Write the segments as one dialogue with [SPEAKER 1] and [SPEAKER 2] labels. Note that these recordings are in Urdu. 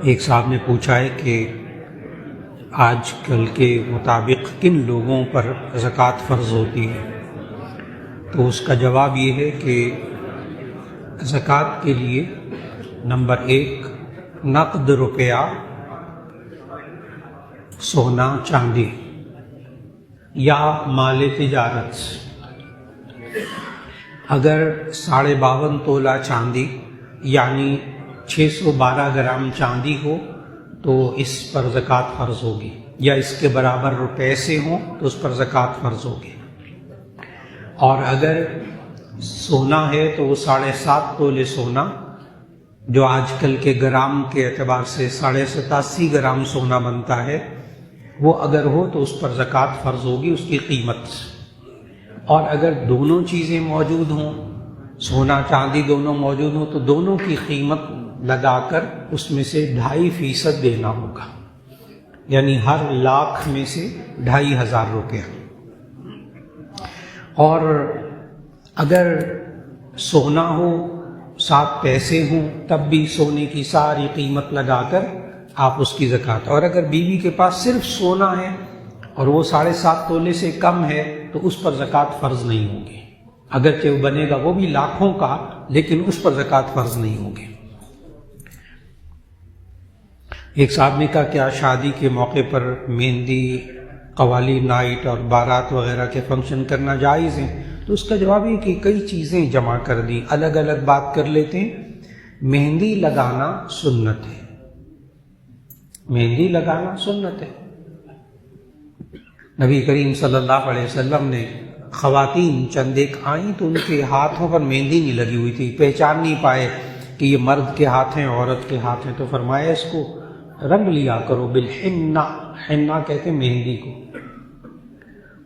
[SPEAKER 1] ایک صاحب نے پوچھا ہے کہ آج کل کے مطابق کن لوگوں پر زکوٰۃ فرض ہوتی ہے؟ تو اس کا جواب یہ ہے کہ زکوٰۃ کے لیے نمبر 1 نقد روپیہ، سونا چاندی یا مال تجارت۔ اگر 52.5 تولہ چاندی یعنی 612 گرام چاندی ہو تو اس پر زکوٰۃ فرض ہوگی، یا اس کے برابر روپے سے ہوں تو اس پر زکوٰۃ فرض ہوگی۔ اور اگر سونا ہے تو وہ 7.5 تولے سونا، جو آج کل کے گرام کے اعتبار سے 87.5 گرام سونا بنتا ہے، وہ اگر ہو تو اس پر زکوٰۃ فرض ہوگی، اس کی قیمت۔ اور اگر دونوں چیزیں موجود ہوں، سونا چاندی دونوں موجود ہوں، تو دونوں کی قیمت لگا کر اس میں سے 2.5% دینا ہوگا، یعنی ہر لاکھ میں سے 2,500 روپیہ۔ اور اگر سونا ہو 7 پیسے ہوں تب بھی سونے کی ساری قیمت لگا کر آپ اس کی زکوٰۃ۔ اور اگر بیوی کے پاس صرف سونا ہے اور وہ 7.5 تولے سے کم ہے تو اس پر زکوٰۃ فرض نہیں ہوگی، اگرچہ وہ بنے گا وہ بھی لاکھوں کا، لیکن اس پر زکوٰۃ فرض نہیں ہوگی۔ ایک صاحب نے کہا کیا شادی کے موقع پر مہندی، قوالی نائٹ اور بارات وغیرہ کے فنکشن کرنا جائز ہیں؟ تو اس کا جواب یہ کہ کئی چیزیں جمع کر دی، الگ الگ بات کر لیتے ہیں۔ مہندی لگانا سنت ہے، مہندی لگانا سنت ہے۔ نبی کریم صلی اللہ علیہ وسلم نے خواتین چند ایک آئیں تو ان کے ہاتھوں پر مہندی نہیں لگی ہوئی تھی، پہچان نہیں پائے کہ یہ مرد کے ہاتھ ہیں عورت کے ہاتھ ہیں، تو فرمایا اس کو رنگ لیا کرو بالحنہ، حنہ کہتے ہیں مہندی کو۔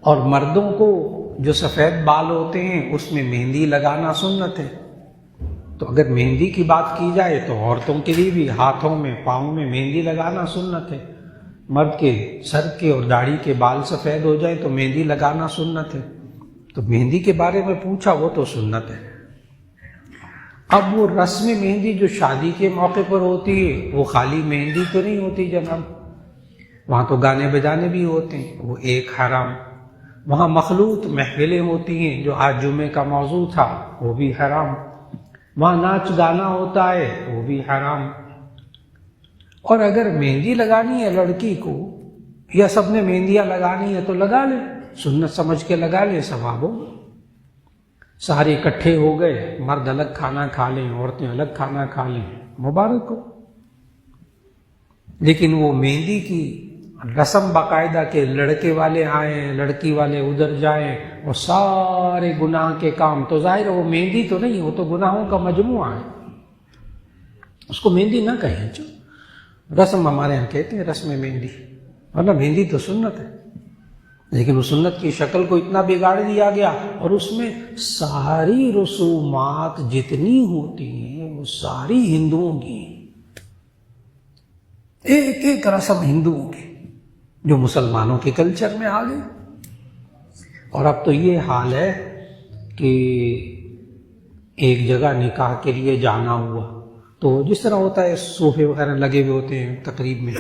[SPEAKER 1] اور مردوں کو جو سفید بال ہوتے ہیں اس میں مہندی لگانا سنت ہے۔ تو اگر مہندی کی بات کی جائے تو عورتوں کے لیے بھی ہاتھوں میں پاؤں میں مہندی لگانا سنت ہے۔ مرد کے سر کے اور داڑھی کے بال سفید ہو جائیں تو مہندی لگانا سنت ہے۔ تو مہندی کے بارے میں پوچھا، وہ تو سنت ہے۔ اب وہ رسم مہندی جو شادی کے موقع پر ہوتی ہے وہ خالی مہندی تو نہیں ہوتی جناب، وہاں تو گانے بجانے بھی ہوتے ہیں، وہ ایک حرام۔ وہاں مخلوط محفلیں ہوتی ہیں جو آج جمعے کا موضوع تھا، وہ بھی حرام۔ وہاں ناچ گانا ہوتا ہے، وہ بھی حرام۔ اور اگر مہندی لگانی ہے لڑکی کو، یا سب نے مہندیاں لگانی ہے تو لگا لیں، سنت سمجھ کے لگا لیں، ثواب ہو۔ سارے اکٹھے ہو گئے، مرد الگ کھانا کھا لیں، عورتیں الگ کھانا کھا لیں، مبارک ہو۔ لیکن وہ مہندی کی رسم باقاعدہ کہ لڑکے والے آئیں، لڑکی والے ادھر جائیں، اور سارے گناہ کے کام، تو ظاہر وہ مہندی تو نہیں، وہ تو گناہوں کا مجموعہ ہے، اس کو مہندی نہ کہیں۔ جو رسم ہمارے ہاں کہتے ہیں رسم مہندی، ورنہ مہندی تو سنت ہے، لیکن اس سنت کی شکل کو اتنا بگاڑ دیا گیا، اور اس میں ساری رسومات جتنی ہوتی ہیں وہ ساری ہندوؤں کی ہیں، ایک ایک رسم ہندوؤں کی جو مسلمانوں کے کلچر میں آ گئی۔ اور اب تو یہ حال ہے کہ ایک جگہ نکاح کے لیے جانا ہوا تو جس طرح ہوتا ہے صوفے وغیرہ لگے ہوئے ہوتے ہیں تقریب میں،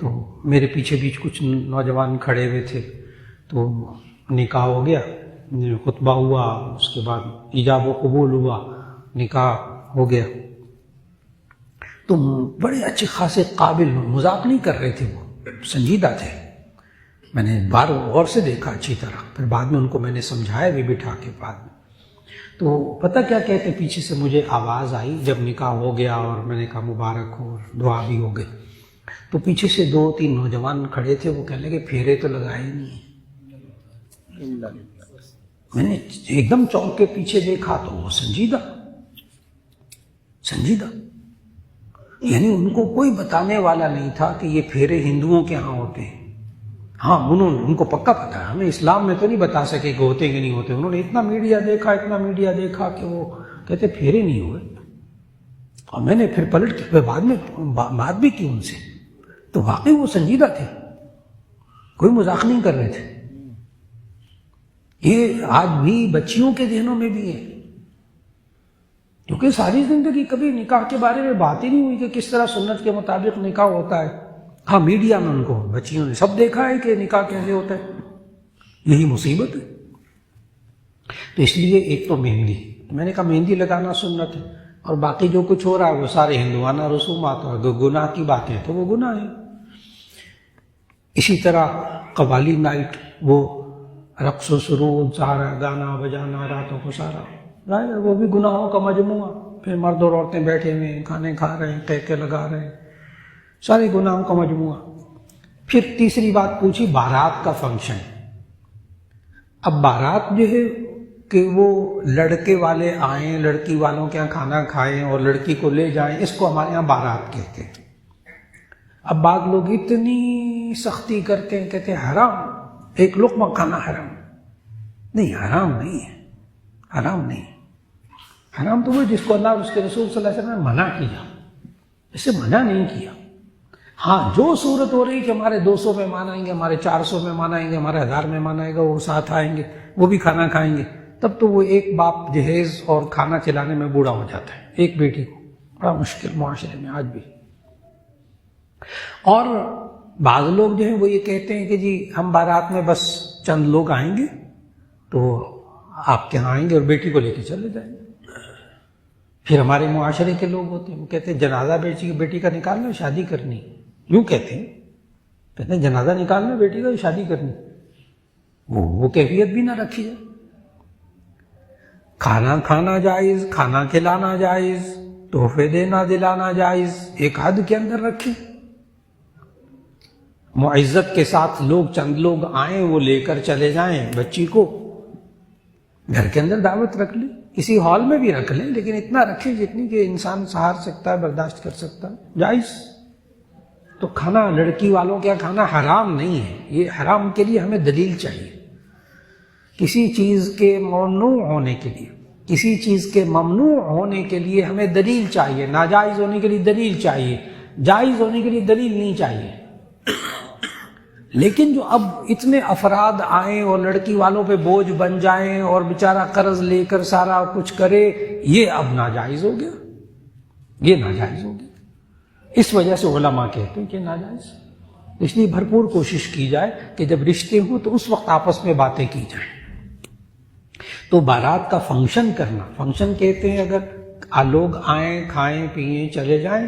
[SPEAKER 1] تو میرے پیچھے بیچ کچھ نوجوان کھڑے ہوئے تھے، تو نکاح ہو گیا، خطبہ ہوا، اس کے بعد ایجاب و قبول ہوا، نکاح ہو گیا۔ تو بڑے اچھے خاصے قابل، مذاق نہیں کر رہے تھے، وہ سنجیدہ تھے، میں نے بار غور سے دیکھا اچھی طرح، پھر بعد میں ان کو میں نے سمجھایا بھی بٹھا کے بعد میں۔ تو پتہ کیا کہتے، پیچھے سے مجھے آواز آئی جب نکاح ہو گیا اور میں نے کہا مبارک ہو، اور دعا بھی ہو گئی، تو پیچھے سے 2-3 نوجوان کھڑے تھے، وہ کہنے لگے پھیرے تو لگائے نہیں۔ میں نے ایک دم چونک کے پیچھے دیکھا تو وہ سنجیدہ، یعنی ان کو کوئی بتانے والا نہیں تھا کہ یہ پھیرے ہندوؤں کے ہاں ہوتے ہیں۔ ہاں ان کو پکا پتا ہے، ہمیں اسلام میں تو نہیں بتا سکے کہ ہوتے کہ نہیں ہوتے، انہوں نے اتنا میڈیا دیکھا کہ وہ کہتے پھیرے نہیں ہوئے۔ اور میں نے پھر پلٹ کے بعد میں بات بھی کی ان سے، تو واقعی وہ سنجیدہ تھے، کوئی مذاق نہیں کر رہے تھے۔ یہ آج بھی بچیوں کے ذہنوں میں بھی ہے، کیونکہ ساری زندگی کبھی نکاح کے بارے میں بات ہی نہیں ہوئی کہ کس طرح سنت کے مطابق نکاح ہوتا ہے. ہاں میڈیا میں ان کو بچیوں نے سب دیکھا ہے کہ نکاح کیسے ہوتا ہے. یہی مصیبت ہے. تو اس لیے ایک تو مہندی، میں نے کہا مہندی لگانا سنت ہے، اور باقی جو کچھ ہو رہا ہے وہ سارے ہندوانہ رسومات اور گناہ کی باتیں تو وہ گناہ ہیں. اسی طرح قوالی نائٹ، وہ رقص و سرود، سارا گانا بجانا راتوں کو سارا، وہ بھی گناہوں کا مجموعہ. پھر مرد اور عورتیں بیٹھے ہوئے ہیں، کھانے کھا رہے ہیں، قہقہ لگا رہے ہیں، سارے گناہوں کا مجموعہ. پھر تیسری بات پوچھی بارات کا فنکشن. اب بارات جو ہے کہ وہ لڑکے والے آئیں، لڑکی والوں کے یہاں کھانا کھائیں اور لڑکی کو لے جائیں، اس کو ہمارے یہاں بارات کہتے ہیں. اب بعض لوگ اتنی سختی کرتے ہیں، کہتے ہیں حرام، ایک لقمہ کھانا حرام. نہیں، حرام نہیں ہے، حرام نہیں. حرام تو وہ جس کو اللہ اور اس کے رسول صلی اللہ علیہ وسلم نے منع کیا، اسے منع نہیں کیا. ہاں جو صورت ہو رہی کہ ہمارے 200 مہمان آئیں گے، ہمارے 400 مہمان آئیں گے، ہمارے 1000 مہمان آئے گا، وہ ساتھ آئیں گے، وہ بھی کھانا کھائیں گے، تب تو وہ ایک باپ جہیز اور کھانا کھلانے میں بوڑھا ہو جاتا ہے ایک بیٹی کو. بڑا مشکل معاشرے میں آج بھی. اور بعض لوگ جو ہیں وہ یہ کہتے ہیں کہ جی ہم بارات میں بس چند لوگ آئیں گے تو آپ کے یہاں آئیں گے اور بیٹی کو لے کے چلے جائیں گے. پھر ہمارے معاشرے کے لوگ ہوتے ہیں، وہ کہتے ہیں جنازہ بیٹی کا نکالنا، شادی کرنی. یوں کہتے ہیں جنازہ نکالنا بیٹی کا، شادی کرنی. وہ کیفیت بھی نہ رکھی جائے. کھانا کھانا جائز، کھانا کھلانا جائز، تحفے دینا دلانا جائز، ایک حد کے اندر رکھیں. معزت کے ساتھ لوگ، چند لوگ آئیں، وہ لے کر چلے جائیں بچی کو. گھر کے اندر دعوت رکھ لیں، کسی ہال میں بھی رکھ لیں، لیکن اتنا رکھیں جتنی کہ انسان سہار سکتا ہے، برداشت کر سکتا ہے، جائز. تو کھانا لڑکی والوں کے کھانا حرام نہیں ہے. یہ حرام کے لیے ہمیں دلیل چاہیے. کسی چیز کے ممنوع ہونے کے لیے، کسی چیز کے ممنوع ہونے کے لیے ہمیں دلیل چاہیے. ناجائز ہونے کے لیے دلیل چاہیے، جائز ہونے کے لیے دلیل نہیں چاہیے. لیکن جو اب اتنے افراد آئیں اور لڑکی والوں پہ بوجھ بن جائیں اور بیچارہ قرض لے کر سارا کچھ کرے، یہ اب ناجائز ہو گیا. یہ ناجائز ہو گیا. اس وجہ سے علماء کہتے ہیں کہ ناجائز. اس لیے بھرپور کوشش کی جائے کہ جب رشتے ہوں تو اس وقت آپس میں باتیں کی جائیں. تو بارات کا فنکشن کرنا، فنکشن کہتے ہیں اگر لوگ آئیں، کھائیں پیئیں چلے جائیں،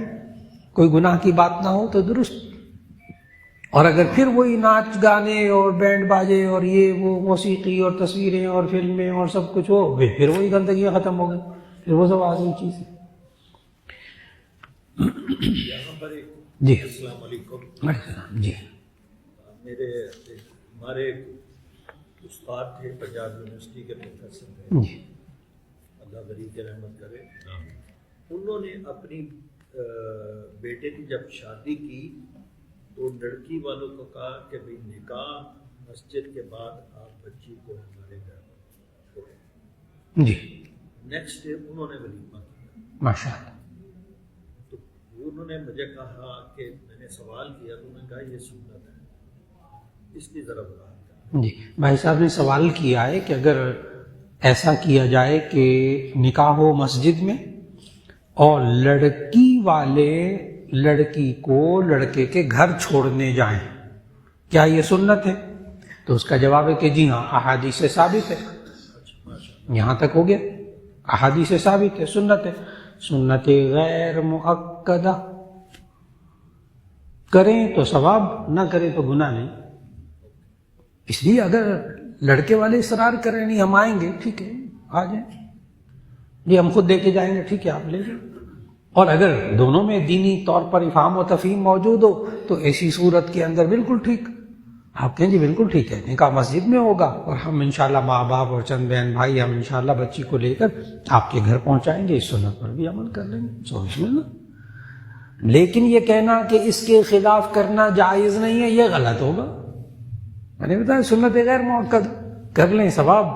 [SPEAKER 1] کوئی گناہ کی بات نہ ہو تو درست. اور اگر پھر وہی ناچ گانے اور بینڈ باجے اور یہ وہ موسیقی اور تصویریں اور فلمیں اور سب کچھ ہو، پھر وہی گندگیاں ختم ہو گئی، پھر وہ سب عظیم چیز ہے. جی
[SPEAKER 2] السلام علیکم.
[SPEAKER 1] جی
[SPEAKER 2] ہمارے استاد تھے پنجاب یونیورسٹی کے پروفیسر تھے،
[SPEAKER 1] جی
[SPEAKER 2] اللہ غریب کی رحمت کرے. انہوں نے اپنی بیٹے کی جب شادی کی تو لڑکی والوں کو کہا کہ بھئی نکاح مسجد کے بعد آپ بچی کو ہمارے گھر چھوڑیں.
[SPEAKER 1] جی
[SPEAKER 2] نیکسٹ ڈے انہوں نے ولیمہ کیا.
[SPEAKER 1] ماشاء اللہ.
[SPEAKER 2] تو انہوں نے مجھے کہا کہ میں نے سوال کیا تو انہوں نے کہا یہ سنت ہے، اس کی ذرا وضاحت کریں.
[SPEAKER 1] جی بھائی صاحب نے سوال کیا ہے کہ اگر ایسا کیا جائے کہ نکاح ہو مسجد میں اور لڑکی والے لڑکی کو لڑکے کے گھر چھوڑنے جائیں، کیا یہ سنت ہے؟ تو اس کا جواب ہے کہ جی ہاں، احادیث سے ثابت ہے. یہاں تک ہو گیا، احادیث سے ثابت ہے، سنت ہے. سنت غیر مؤکدہ، کریں تو ثواب، نہ کریں تو گناہ نہیں. اس لیے اگر لڑکے والے اصرار کریں نہیں ہم آئیں گے، ٹھیک ہے آ جائیں، جی ہم خود دے کے جائیں گے، ٹھیک ہے آپ لے جائیں. اور اگر دونوں میں دینی طور پر افہام و تفہیم موجود ہو تو ایسی صورت کے اندر بالکل ٹھیک. آپ کہیں جی بالکل ٹھیک ہے، نکاح مسجد میں ہوگا اور ہم انشاءاللہ ماں باپ اور چند بہن بھائی ہم انشاءاللہ بچی کو لے کر آپ کے گھر پہنچائیں گے، اس سنت پر بھی عمل کر لیں گے، سو اس میں نا. لیکن یہ کہنا کہ اس کے خلاف کرنا جائز نہیں ہے، یہ غلط ہوگا. میں نے بتایا سنت غیر مؤکد، کر لیں ثواب،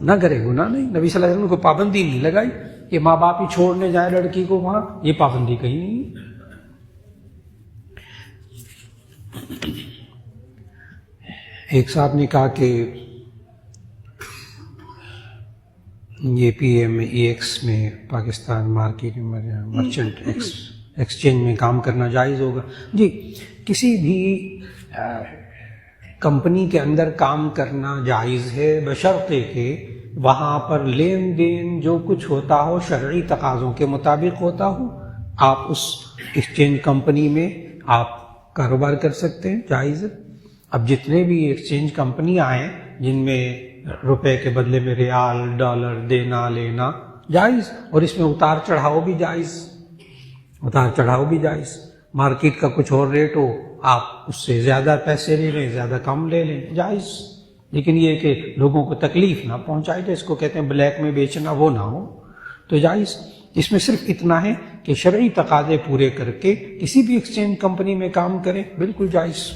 [SPEAKER 1] نہ کرے گناہ نہیں. نبی صلی اللہ علیہ وسلم کو پابندی نہیں لگائی کہ ماں باپ ہی چھوڑنے جائیں لڑکی کو وہاں، یہ پابندی کہیں نہیں. ایک صاحب نے کہا کہ یہ پی ایم ای ایکس میں پاکستان مارکیٹ مرچنٹ ایکسچینج میں کام کرنا جائز ہوگا؟ جی، کسی بھی کمپنی کے اندر کام کرنا جائز ہے بشرطے کہ وہاں پر لین دین جو کچھ ہوتا ہو شرعی تقاضوں کے مطابق ہوتا ہو. آپ اس ایکسچینج کمپنی میں آپ کاروبار کر سکتے ہیں، جائز ہے. اب جتنے بھی ایکسچینج کمپنیاں ہیں جن میں روپے کے بدلے میں ریال ڈالر دینا لینا جائز، اور اس میں اتار چڑھاؤ بھی جائز، اتار چڑھاؤ بھی جائز. مارکیٹ کا کچھ اور ریٹ ہو، آپ اس سے زیادہ پیسے لے لیں، زیادہ کم لے لیں، جائز. لیکن یہ کہ لوگوں کو تکلیف نہ پہنچائے، جو اس کو کہتے ہیں بلیک میں بیچنا، وہ نہ ہو تو جائز. اس میں صرف اتنا ہے کہ شرعی تقاضے پورے کر کے کسی بھی ایکسچینج کمپنی میں کام کریں، بالکل جائز.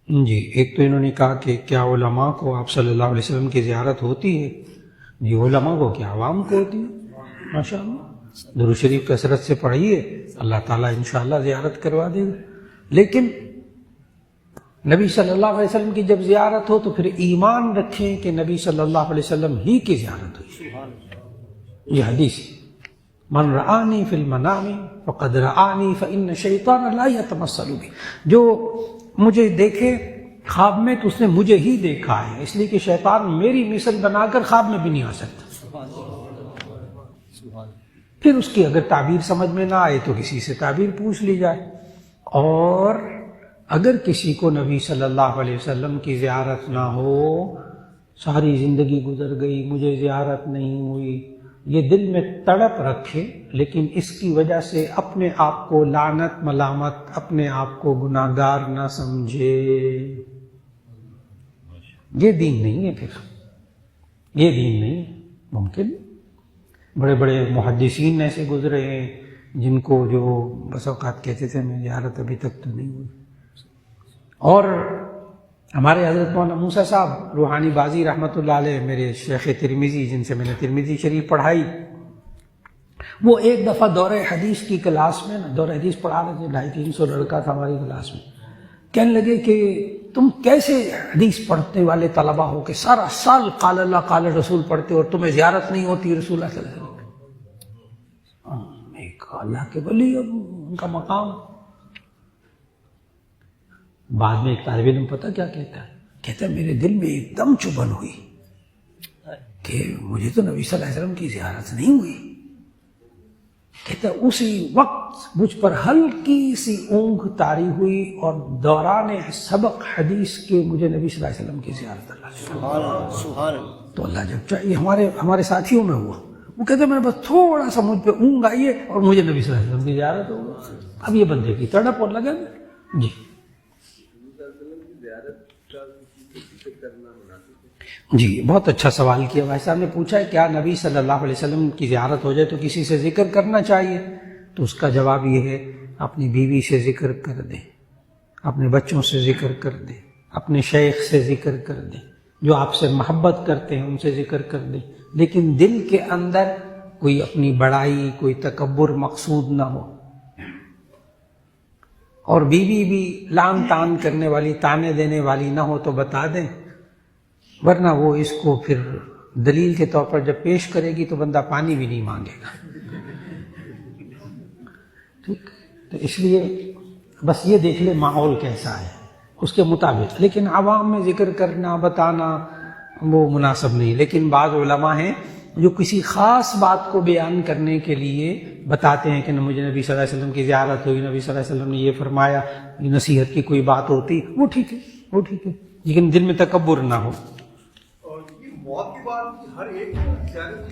[SPEAKER 1] جی، ایک تو انہوں نے کہا کہ کیا علماء کو آپ صلی اللہ علیہ وسلم کی زیارت ہوتی ہے؟ جی، علماء کو کیا عوام کو ہوتی ہے. ماشاء اللہ، درود شریف کثرت سے پڑھیے، اللہ تعالیٰ انشاءاللہ زیارت کروا دے گا. لیکن نبی صلی اللہ علیہ وسلم کی جب زیارت ہو تو پھر ایمان رکھیں کہ نبی صلی اللہ علیہ وسلم ہی کی زیارت ہوئی. یہ حدیث ہے، من رآنی فی المنام فقد رآنی فإن الشیطان لا یتمثل بی. جو مجھے دیکھے خواب میں تو اس نے مجھے ہی دیکھا ہے، اس لیے کہ شیطان میری مثل بنا کر خواب میں بھی نہیں آ سکتا. پھر اس کی اگر تعبیر سمجھ میں نہ آئے تو کسی سے تعبیر پوچھ لی جائے. اور اگر کسی کو نبی صلی اللہ علیہ وسلم کی زیارت نہ ہو، ساری زندگی گزر گئی مجھے زیارت نہیں ہوئی، یہ دل میں تڑپ رکھے، لیکن اس کی وجہ سے اپنے آپ کو لعنت ملامت، اپنے آپ کو گناہگار نہ سمجھے. یہ دین نہیں ہے، پھر یہ دین نہیں. ممکن بڑے بڑے محدثین ایسے گزرے ہیں جن کو جو بس اوقات کہتے تھے میں زیارت ابھی تک تو نہیں ہوئی. اور ہمارے حضرت مولانا موسیٰ صاحب روحانی بازی رحمۃ اللہ علیہ، میرے شیخ ترمذی جن سے میں نے ترمذی شریف پڑھائی، وہ ایک دفعہ دورہ حدیث کی کلاس میں دورہ حدیث پڑھا رہے تھے، 250-300 لڑکا تھا ہماری کلاس میں. کہنے لگے کہ تم کیسے حدیث پڑھنے والے طلبہ ہو کہ سارا سال قال اللہ قال رسول پڑھتے اور تمہیں زیارت نہیں ہوتی رسول اللہ صلی اللہ علیہ وسلم. ایک اللہ کے ولی، ان کا مقام. بعد میں ایک طالب علم پتہ کیا کہتا ہے میرے دل میں ایک دم چبھن ہوئی کہ مجھے تو نبی صلی اللہ علیہ وسلم کی زیارت نہیں ہوئی. کہتا ہے اسی وقت مجھ پر ہلکی سی اونگ طاری ہوئی اور دوران سبق حدیث کے مجھے نبی صلی اللہ علیہ وسلم کی زیارت اللہ. تو اللہ جب چاہیے ہمارے ساتھیوں میں ہوا، وہ کہتے ہیں میں بس تھوڑا سا مجھ پہ اونگ آئی ہے اور مجھے نبی صلی اللہ علیہ وسلم کی زیارت ہو گئی. اب یہ بندے کی تڑپ اور لگن. جی جی، بہت اچھا سوال کیا بھائی صاحب نے. پوچھا ہے کیا نبی صلی اللہ علیہ وسلم کی زیارت ہو جائے تو کسی سے ذکر کرنا چاہیے؟ تو اس کا جواب یہ ہے اپنی بیوی سے ذکر کر دیں، اپنے بچوں سے ذکر کر دیں، اپنے شیخ سے ذکر کر دیں، جو آپ سے محبت کرتے ہیں ان سے ذکر کر دیں، لیکن دل کے اندر کوئی اپنی بڑائی، کوئی تکبر مقصود نہ ہو. اور بیوی بھی لان تان کرنے والی، تانے دینے والی نہ ہو تو بتا دیں، ورنہ وہ اس کو پھر دلیل کے طور پر جب پیش کرے گی تو بندہ پانی بھی نہیں مانگے گا. ٹھیک، تو اس لیے بس یہ دیکھ لے ماحول کیسا ہے اس کے مطابق. لیکن عوام میں ذکر کرنا بتانا وہ مناسب نہیں. لیکن بعض علماء ہیں جو کسی خاص بات کو بیان کرنے کے لیے بتاتے ہیں کہ مجھے نبی صلی اللہ علیہ وسلم کی زیارت ہوئی، نبی صلی اللہ علیہ وسلم نے یہ فرمایا، یہ نصیحت کی کوئی بات ہوتی، وہ ٹھیک ہے، وہ ٹھیک ہے، لیکن دل میں تکبر نہ ہو.
[SPEAKER 2] اور یہ موت کے بعد ہر ایک زیارت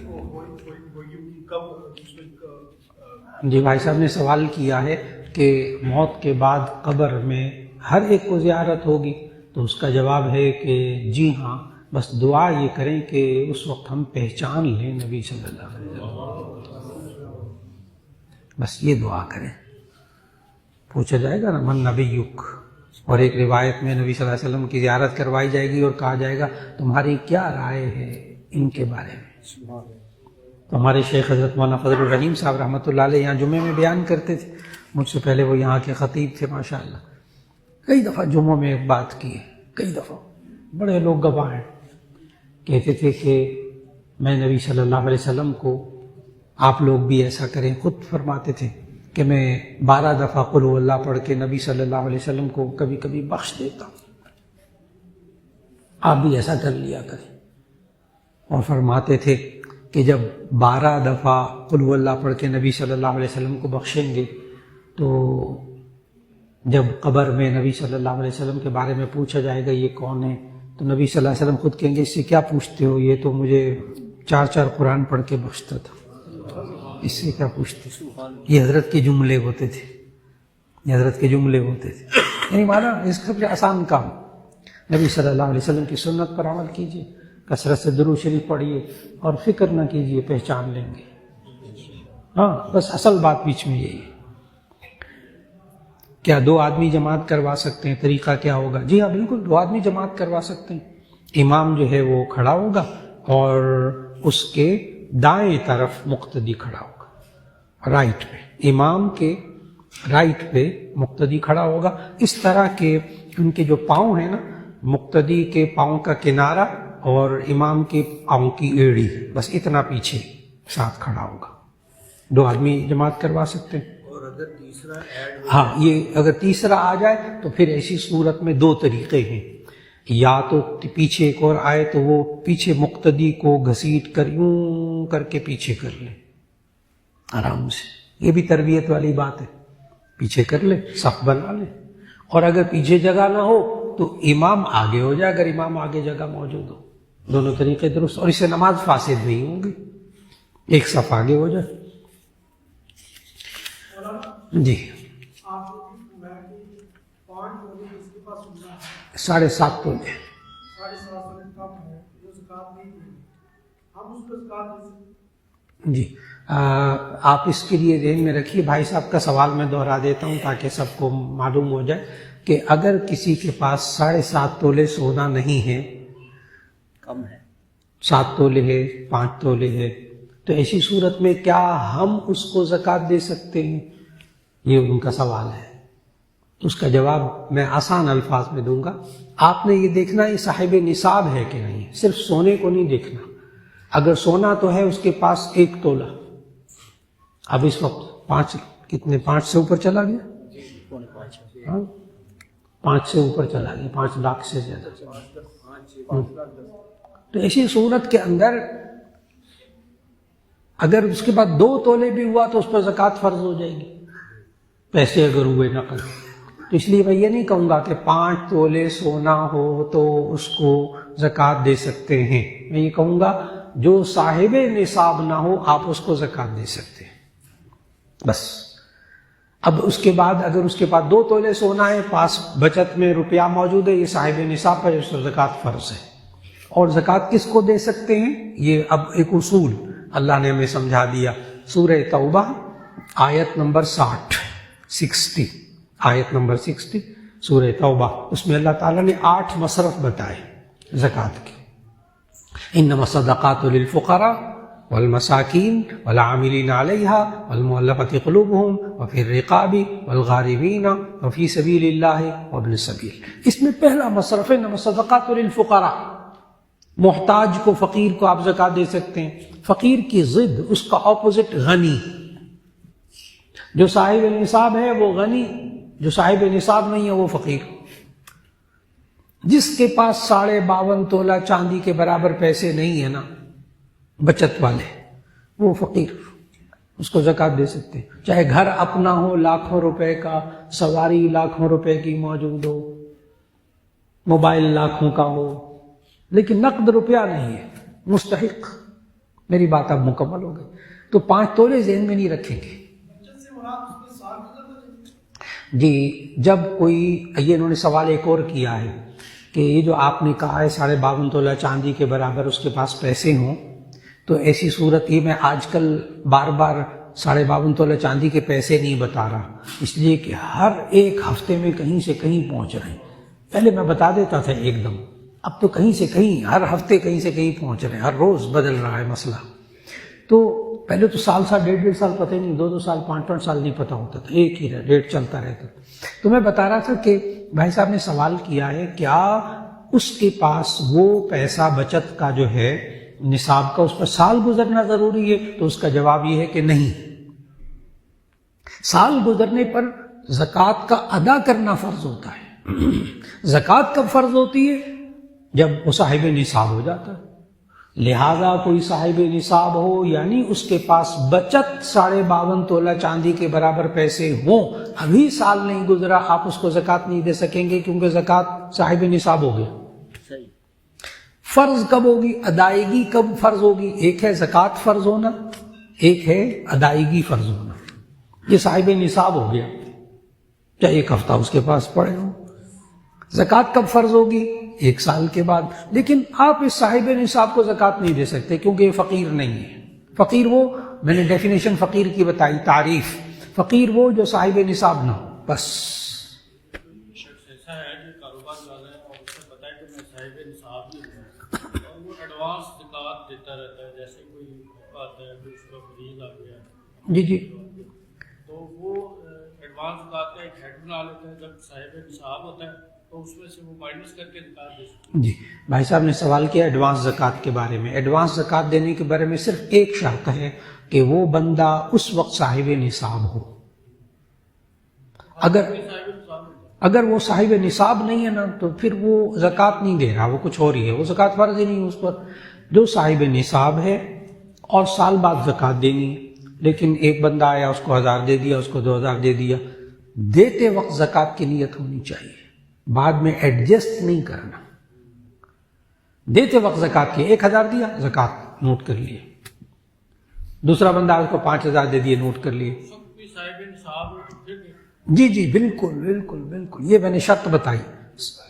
[SPEAKER 1] جی بھائی صاحب نے سوال کیا ہے کہ موت کے بعد قبر میں ہر ایک کو زیارت ہوگی، تو اس کا جواب ہے کہ جی ہاں، بس دعا یہ کریں کہ اس وقت ہم پہچان لیں نبی صلی اللہ علیہ وسلم. بس یہ دعا کریں. پوچھا جائے گا نا من نبیک، اور ایک روایت میں نبی صلی اللہ علیہ وسلم کی زیارت کروائی جائے گی اور کہا جائے گا تمہاری کیا رائے ہے ان کے بارے میں. تو ہمارے شیخ حضرت مولانا فضل الرحیم صاحب رحمۃ اللہ علیہ یہاں جمعے میں بیان کرتے تھے، مجھ سے پہلے وہ یہاں کے خطیب تھے ماشاءاللہ، کئی دفعہ جمعوں میں ایک بات کی ہے، کئی دفعہ، بڑے لوگ گواہ ہیں، کہتے تھے کہ میں نبی صلی اللہ علیہ وسلم کو، آپ لوگ بھی ایسا کریں، خود فرماتے تھے کہ میں 12 دفعہ قل هو اللہ پڑھ کے نبی صلی اللہ علیہ وسلم کو کبھی کبھی بخش دیتا ہوں، آپ بھی ایسا کر لیا کریں۔ اور فرماتے تھے کہ جب 12 دفعہ قل هو اللہ پڑھ کے نبی صلی اللہ علیہ وسلم کو بخشیں گے تو جب قبر میں نبی صلی اللہ علیہ وسلم کے بارے میں پوچھا جائے گا یہ کون ہے، تو نبی صلی اللہ علیہ وسلم خود کہیں گے اس سے کیا پوچھتے ہو، یہ تو مجھے 4 قرآن پڑھ کے بخشتا تھا، اس سے کیا پوچھتے ہو۔ یہ حضرت کے جملے ہوتے تھے، یہ حضرت کے جملے ہوتے تھے، یعنی مانا اس کا آسان کام، نبی صلی اللہ علیہ وسلم کی سنت پر عمل کیجیے، کثرت سے درود شریف پڑھیے اور فکر نہ کیجیے، پہچان لیں گے۔ ہاں بس اصل بات بیچ میں یہی ہے۔ کیا 2 آدمی جماعت کروا سکتے ہیں؟ طریقہ کیا ہوگا؟ جی ہاں بالکل، 2 آدمی جماعت کروا سکتے ہیں۔ امام جو ہے وہ کھڑا ہوگا اور اس کے دائیں طرف مقتدی کھڑا ہوگا، رائٹ پہ، امام کے رائٹ پہ مقتدی کھڑا ہوگا، اس طرح کہ ان کے جو پاؤں ہیں نا، مقتدی کے پاؤں کا کنارہ اور امام کے پاؤں کی ایڑی، بس اتنا پیچھے ساتھ کھڑا ہوگا۔ 2 آدمی جماعت کروا سکتے ہیں۔
[SPEAKER 2] اور اگر تیسرا ایڈ ہو،
[SPEAKER 1] ہاں یہ اگر تیسرا آ جائے تو پھر ایسی صورت میں 2 طریقے ہیں، یا تو پیچھے ایک اور آئے تو وہ پیچھے مقتدی کو گھسیٹ کر یوں کر کے پیچھے کر لے آرام سے، یہ بھی تربیت والی بات ہے، پیچھے کر لے، صف بنا لے۔ اور اگر پیچھے جگہ نہ ہو تو امام آگے ہو جائے، اگر امام آگے جگہ موجود ہو، دونوں طریقے درست، اور اس سے نماز فاسد نہیں ہوگی، ایک صف آگے ہو جائے۔ جی 7.5 تولے جی آپ اس کے لیے ذہن میں رکھیے، بھائی صاحب کا سوال میں دہرا دیتا ہوں تاکہ سب کو معلوم ہو جائے کہ اگر کسی کے پاس 7.5 تولے سونا نہیں ہے،
[SPEAKER 2] کم ہے،
[SPEAKER 1] 7 تولے ہے، 5 تولے ہے، تو ایسی صورت میں کیا ہم اس کو زکوٰۃ دے سکتے ہیں؟ یہ ان کا سوال ہے۔ اس کا جواب میں آسان الفاظ میں دوں گا۔ آپ نے یہ دیکھنا یہ صاحب نصاب ہے کہ نہیں، صرف سونے کو نہیں دیکھنا۔ اگر سونا تو ہے اس کے پاس 1 تولہ، اب اس وقت 5 سے اوپر چلا گیا، ہاں 5 سے اوپر چلا گیا، 5 لاکھ سے زیادہ۔ تو ایسی صورت کے اندر اگر اس کے بعد 2 تولے بھی ہوا تو اس پر زکوٰۃ فرض ہو جائے گی، پیسے اگر ہوئے نقل۔ تو اس لیے میں یہ نہیں کہوں گا کہ 5 تولے سونا ہو تو اس کو زکوٰۃ دے سکتے ہیں، میں یہ کہوں گا جو صاحب نصاب نہ ہو آپ اس کو زکوٰۃ دے سکتے ہیں بس۔ اب اس کے بعد اگر اس کے پاس 2 تولے سونا ہے، پاس بچت میں روپیہ موجود ہے، یہ صاحب نصاب پر اس پر زکوٰۃ فرض ہے۔ اور زکوٰۃ کس کو دے سکتے ہیں؟ یہ اب ایک اصول اللہ نے ہمیں سمجھا دیا۔ سورہ توبہ آیت نمبر 60 آیت نمبر 60 سورہ توبہ، اس میں اللہ تعالیٰ نے 8 مصرف بتائے زکوٰۃ کے۔ انما الصدقات للفقراء والمساکین والعاملین علیہا والمؤلفۃ قلوبہم وفی الرقاب والغارمین وفی سبیل اللہ وابن السبیل۔ اس میں پہلا مصرف ہے انما الصدقات للفقراء، محتاج کو، فقیر کو آپ زکوٰۃ دے سکتے ہیں۔ فقیر کی ضد، اس کا اپوزٹ غنی، جو صاحب نصاب ہے وہ غنی، جو صاحب نصاب نہیں ہے وہ فقیر۔ جس کے پاس 52.5 تولہ چاندی کے برابر پیسے نہیں ہیں نا، بچت والے، وہ فقیر، اس کو زکوٰۃ دے سکتے ہیں۔ چاہے گھر اپنا ہو لاکھوں روپے کا، سواری لاکھوں روپے کی موجود ہو، موبائل لاکھوں کا ہو، لیکن نقد روپیہ نہیں ہے، مستحق۔ میری بات اب مکمل ہو گئی۔ تو 5 تولے ذہن میں نہیں رکھیں گے جی۔ جب کوئی، یہ انہوں نے سوال ایک اور کیا ہے کہ یہ جو آپ نے کہا ہے 52.5 تولہ چاندی کے برابر اس کے پاس پیسے ہوں، تو ایسی صورت یہ میں آج کل بار 52.5 تولہ چاندی کے پیسے نہیں بتا رہا، اس لیے کہ ہر ایک ہفتے میں کہیں سے کہیں پہنچ رہے ہیں۔ پہلے میں بتا دیتا تھا ایک دم، اب تو کہیں سے کہیں، ہر ہفتے کہیں سے کہیں پہنچ رہے ہیں، ہر روز بدل رہا ہے مسئلہ۔ تو پہلے تو سال 1.5 سال پتہ ہی نہیں، 2 سال 5 سال نہیں پتہ ہوتا تھا، ایک ہی ریٹ چلتا رہتا تھا۔ تو میں بتا رہا تھا کہ بھائی صاحب نے سوال کیا ہے کیا اس کے پاس وہ پیسہ بچت کا جو ہے نصاب کا اس پر سال گزرنا ضروری ہے؟ تو اس کا جواب یہ ہے کہ نہیں، سال گزرنے پر زکوٰۃ کا ادا کرنا فرض ہوتا ہے۔ زکوٰۃ کب فرض ہوتی ہے؟ جب وہ صاحب نصاب ہو جاتا ہے۔ لہذا کوئی صاحب نصاب ہو، یعنی اس کے پاس بچت 52.5 تولہ چاندی کے برابر پیسے ہوں، ابھی سال نہیں گزرا، آپ اس کو زکوٰۃ نہیں دے سکیں گے کیونکہ زکوٰۃ صاحب نصاب ہو گیا۔ فرض کب ہوگی، ادائیگی کب فرض ہوگی؟ ایک ہے زکوٰۃ فرض ہونا، ایک ہے ادائیگی فرض ہونا۔ یہ صاحب نصاب ہو گیا، چاہے 1 ہفتہ اس کے پاس پڑے ہو۔ زکوٰۃ کب فرض ہوگی؟ 1 سال کے بعد۔ لیکن آپ اس صاحب نصاب کو زکوٰۃ نہیں دے سکتے کیونکہ یہ فقیر نہیں ہے۔ فقیر وہ، میں نے ڈیفینیشن فقیر کی بتائی، تعریف، فقیر وہ جو صاحب نصاب نہ ہو، بس۔
[SPEAKER 3] شخص ایسا ہے جو کاروبار والا ہے اور اسے پتا ہے کہ میں صاحب نصاب ہی ہوں اور وہ ایڈوانس زکوٰۃ دیتا رہتا ہے، جیسے کوئی موقع آتا ہے کہ اس کا مریض آ گیا
[SPEAKER 1] جی جی،
[SPEAKER 3] تو وہ ایڈوانس زکوٰۃ کا ایک ہیڈ بنا لیتا ہے، جب صاحب نصاب ہوتا ہے تو اس میں سے وہ مائنس کر کے زکوٰۃ دے سکتے ہیں۔
[SPEAKER 1] جی بھائی صاحب نے سوال کیا ایڈوانس زکوٰۃ کے بارے میں۔ ایڈوانس زکوٰۃ دینے کے بارے میں صرف ایک شرط ہے کہ وہ بندہ اس وقت صاحب نصاب ہو۔ اگر وہ صاحب نصاب نہیں ہے نا تو پھر وہ زکوٰۃ نہیں دے رہا، وہ کچھ اور ہی ہے، وہ زکوٰۃ فرض ہی نہیں اس پر۔ جو صاحب نصاب ہے اور سال بعد زکوٰۃ دینی ہے، لیکن ایک بندہ آیا اس کو 1000 دے دیا، اس کو 2000 دے دیا، دیتے وقت زکوٰۃ کی نیت ہونی چاہیے، بعد میں ایڈجسٹ نہیں کرنا۔ دیتے وقت زکوٰۃ کی 1000 دیا، زکوٰۃ نوٹ کر لیے، دوسرا بندہ اس کو 5000 دے دیے، نوٹ کر لیے۔
[SPEAKER 3] صاحب نصاب
[SPEAKER 1] جی جی بالکل بالکل بالکل، یہ میں نے شرط بتائی،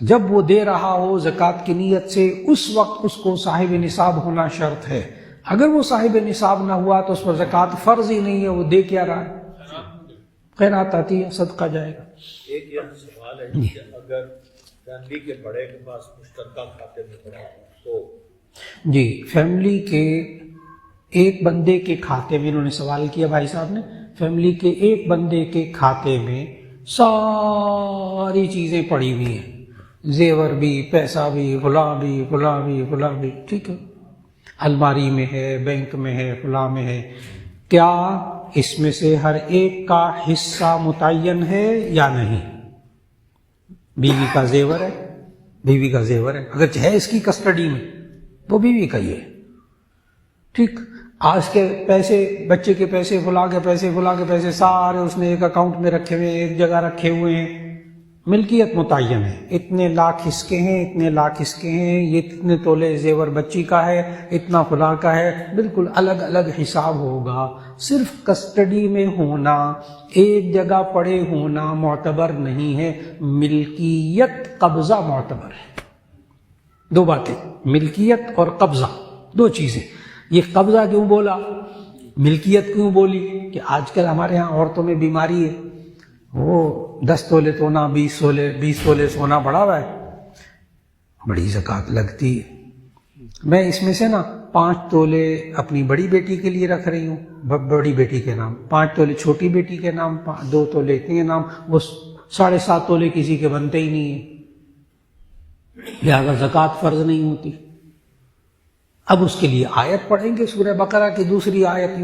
[SPEAKER 1] جب وہ دے رہا ہو زکوٰۃ کی نیت سے اس وقت اس کو صاحب نصاب ہونا شرط ہے۔ اگر وہ صاحب نصاب نہ ہوا تو اس پر زکوٰۃ فرض ہی نہیں ہے، وہ دے کیا رہا ہے؟ خیرات آتی ہے، صدقہ جائے گا۔
[SPEAKER 2] ایک یہ سوال ہے کہ اگر فیملی کے بڑے کے پاس مشترکہ کھاتے میں پڑا تو
[SPEAKER 1] جی، فیملی کے ایک بندے کے کھاتے میں، انہوں نے سوال کیا بھائی صاحب نے، فیملی کے ایک بندے کے کھاتے میں ساری چیزیں پڑی ہوئی ہیں، زیور بھی، پیسہ بھی، فلاں بھی، فلاں بھی، فلاں بھی، ٹھیک ہے، الماری میں ہے، بینک میں ہے، فلاں میں ہے، کیا اس میں سے ہر ایک کا حصہ متعین ہے یا نہیں؟ بیوی کا زیور ہے، بیوی کا زیور ہے، اگر ہے اس کی کسٹڈی میں تو بیوی کا ہی ہے، ٹھیک۔ آج کے پیسے، بچے کے پیسے، فلاں کے پیسے، فلاں کے پیسے سارے اس نے ایک اکاؤنٹ میں رکھے ہوئے ہیں، ایک جگہ رکھے ہوئے ہیں، ملکیت متعین ہے، اتنے لاکھ اس کے ہیں، اتنے لاکھ اس کے ہیں، یہ اتنے تولے زیور بچی کا ہے، اتنا فلاں کا ہے، بالکل الگ الگ حساب ہوگا۔ صرف کسٹڈی میں ہونا، ایک جگہ پڑے ہونا معتبر نہیں ہے، ملکیت قبضہ معتبر ہے۔ دو باتیں، ملکیت اور قبضہ، دو چیزیں۔ یہ قبضہ کیوں بولا، ملکیت کیوں بولی؟ کہ آج کل ہمارے ہاں عورتوں میں بیماری ہے، وہ 10 تولے سونا، 20 تولے سونا بڑا ہوا ہے، بڑی زکوٰۃ لگتی ہے۔ میں اس میں سے نا 5 تولے اپنی بڑی بیٹی کے لیے رکھ رہی ہوں، بڑی بیٹی کے نام، 5 تولے چھوٹی بیٹی کے نام، 2 تولے اتنے نام، وہ 7.5 تولے کسی کے بنتے ہی نہیں ہیں، لہذا زکوٰۃ فرض نہیں ہوتی۔ اب اس کے لیے آیت پڑھیں گے، سورہ بقرہ کی دوسری آیت،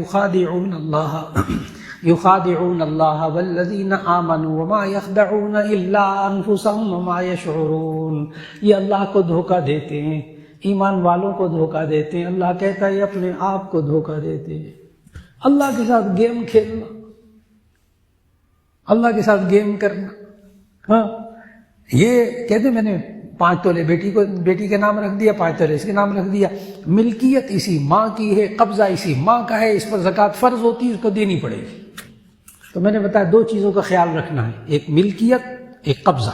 [SPEAKER 1] یخادعون اللہ والذین آمنوا وما یخدعون الا انفسهم وما یشعرون۔ یہ اللہ کو دھوکہ دیتے ہیں، ایمان والوں کو دھوکہ دیتے ہیں، اللہ کہتا ہے یہ اپنے آپ کو دھوکہ دیتے ہیں۔ اللہ کے ساتھ گیم کھیلنا، اللہ کے ساتھ گیم کرنا، ہاں، یہ کہتے میں نے 5 تولے بیٹی کے نام رکھ دیا، 5 تولے اس کے نام رکھ دیا، ملکیت اسی ماں کی ہے، قبضہ اسی ماں کا ہے، اس پر زکوٰۃ فرض ہوتی ہے، اس کو دینی پڑے گی۔ تو میں نے بتایا 2 چیزوں کا خیال رکھنا ہے، ایک ملکیت، ایک قبضہ۔